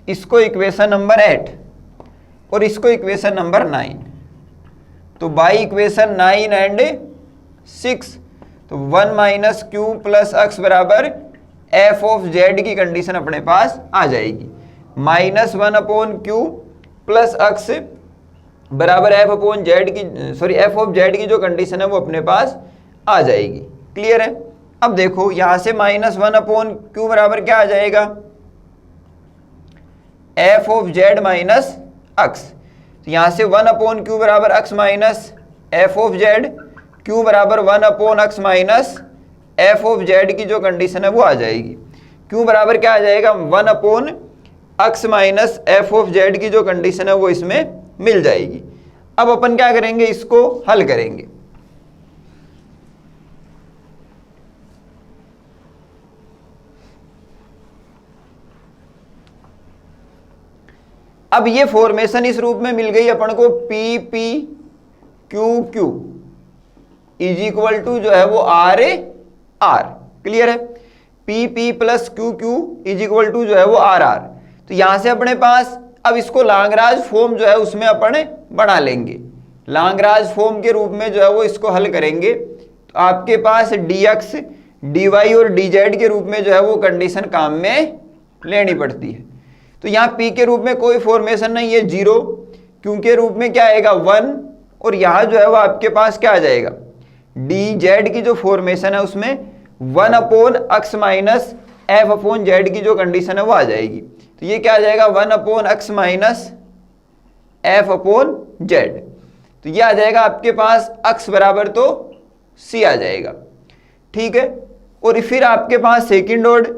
इसको इक्वेशन नंबर 8 और इसको इक्वेशन नंबर 9। तो बाई इक्वेशन 9 एंड 6, तो 1 माइनस क्यू प्लस एक्स बराबर एफ ऑफ जेड की कंडीशन अपने पास आ जाएगी। -1 अपॉन क्यू प्लस एक्स बराबर एफ अपॉन जेड की, सॉरी एफ ऑफ जेड की जो कंडीशन है वो अपने पास आ जाएगी। क्लियर है? अब देखो यहां से -1 अपॉन क्यू बराबर क्या आ जाएगा, F of Z minus x. तो यहां से 1 अपॉन क्यू बराबर x minus F of Z, Q बराबर 1 upon x minus F of Z की जो कंडीशन है वो आ जाएगी। क्यू बराबर क्या आ जाएगा, 1 upon x minus F of Z की जो कंडीशन है वो इसमें मिल जाएगी। अब अपन क्या करेंगे, इसको हल करेंगे। अब ये फॉर्मेशन इस रूप में मिल गई अपन को, p p q q is equal to जो है वो आर आर। क्लियर है? P p plus q q is equal to जो है वो आर आर। तो यहां से अपने पास अब इसको लांगराज फॉर्म जो है उसमें अपन बना लेंगे। लांगराज फॉर्म के रूप में जो है वो इसको हल करेंगे। तो आपके पास dx dy और dz के रूप में जो है वो कंडीशन काम में लेनी पड़ती है। तो यहाँ p के रूप में कोई फॉर्मेशन नहीं है, 0, क्यों के रूप में क्या आएगा 1, और यहाँ जो है वो आपके पास क्या आ जाएगा, dz की जो फॉर्मेशन है उसमें 1 upon x minus f upon z की जो कंडीशन है वो आ जाएगी। तो ये क्या आ जाएगा 1 upon x minus f upon z। तो ये आ जाएगा आपके पास x बराबर तो c आ जाएगा। ठीक है, और फिर आपके पास सेकंड और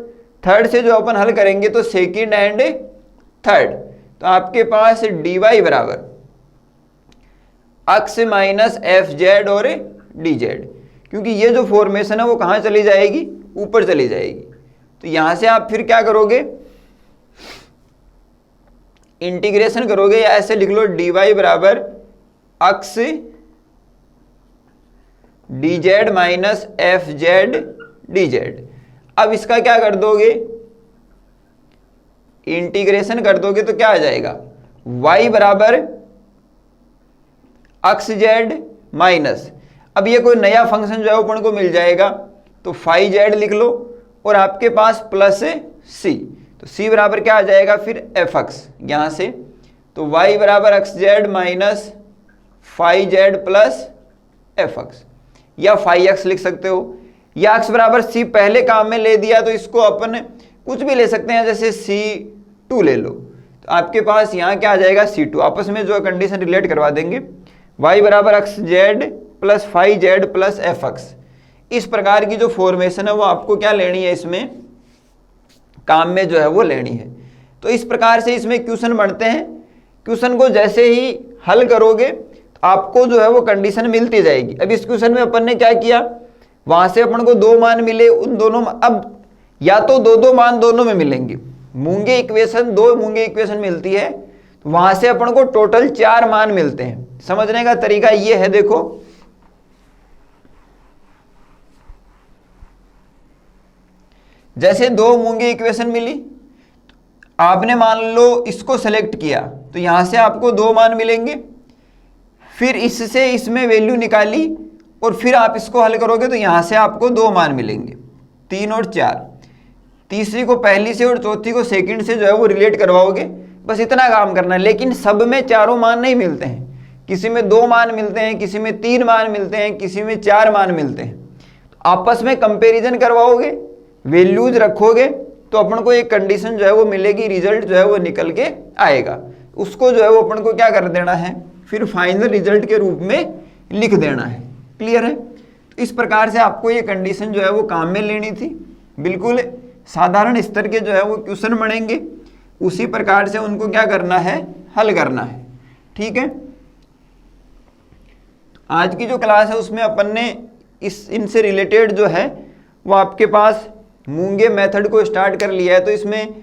थर्ड से जो अपन हल करेंगे तो सेकंड एंड थर्ड, तो आपके पास dy बराबर x माइनस एफ जेड और dz, क्योंकि ये जो फॉर्मेशन है वो कहाँ चली जाएगी, ऊपर चली जाएगी। तो यहां से आप फिर क्या करोगे, इंटीग्रेशन करोगे, या ऐसे लिख लो dy बराबर x dz minus F Z dz। अब इसका क्या कर दोगे, इंटीग्रेशन कर दोगे तो क्या आ जाएगा, y बराबर x जेड माइनस, अब ये कोई नया फंक्शन जो है अपन को मिल जाएगा, तो फाई जेड लिख लो, और आपके पास प्लस c, तो c बराबर क्या आ जाएगा फिर fx यहां से, तो y बराबर x Z minus phi Z plus fx, या फाई x लिख सकते हो, या x बराबर c पहले काम में ले दिया तो इसको अपन कुछ भी ले सकते हैं, जैसे c2 ले लो, तो आपके पास यहाँ क्या आ जाएगा c2, आपस में जो कंडीशन रिलेट करवा देंगे, y बराबर x Z plus phi Z plus fx। इस प्रकार की जो फॉर्मेशन है वो आपको क्या लेनी है, इसमें काम में जो है वो लेनी है। तो इस प्रकार से इसमें क्वेश्चन बनते हैं। क्वेश्चन को जैसे ही हल करोगे तो आपको जो है वो कंडीशन मिलती जाएगी। अब इस क्वेश्चन में अपन ने क्या किया, वहां से अपन को 2 मान मिले, उन दोनों, अब या तो 2 मान दोनों में मिलेंगे, मूंगे इक्वेशन 2 मूंगे इक्वेशन मिलती है, तो वहां से अपन को टोटल 4 मान मिलते हैं। समझने का तरीका ये है, देखो जैसे 2 मूंगे इक्वेशन मिली, आपने मान लो इसको सेलेक्ट किया, तो यहां से आपको 2 मान मिलेंगे, फिर इससे इसमें वैल्यू निकाली और फिर आप इसको हल करोगे तो यहां से आपको 2 मान मिलेंगे, 3 और 4, तीसरी को पहली से और चौथी को सेकंड से जो है वो रिलेट करवाओगे, बस इतना काम करना है। लेकिन सब में चारों मान नहीं मिलते हैं, किसी में 2 मान मिलते हैं, किसी में 3 मान मिलते हैं, किसी में 4 मान मिलते हैं। तो आपस में कंपैरिजन करवाओगे, वैल्यूज रखोगे, तो अपन को एक कंडीशन जो है वो मिलेगी, रिजल्ट जो है वो निकल के आएगा, उसको जो है वो अपन को क्या कर देना है, फिर फाइनल रिजल्ट के रूप में लिख देना है। क्लियर है? तो इस प्रकार से आपको ये कंडीशन जो है वो काम में लेनी थी। बिल्कुल साधारण स्तर के जो है वो क्वेश्चन बनेंगे, उसी प्रकार से उनको क्या करना है, हल करना है। ठीक है, आज की जो क्लास है उसमें अपन ने इनसे रिलेटेड जो है वो आपके पास मूंगे मेथड को स्टार्ट कर लिया है, तो इसमें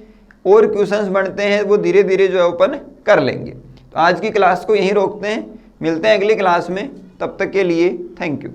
और क्वेश्चंस बनते हैं, वो धीरे धीरे जो है ओपन कर लेंगे। तो आज की क्लास को यहीं रोकते हैं, मिलते हैं अगली क्लास में, तब तक के लिए थैंक यू।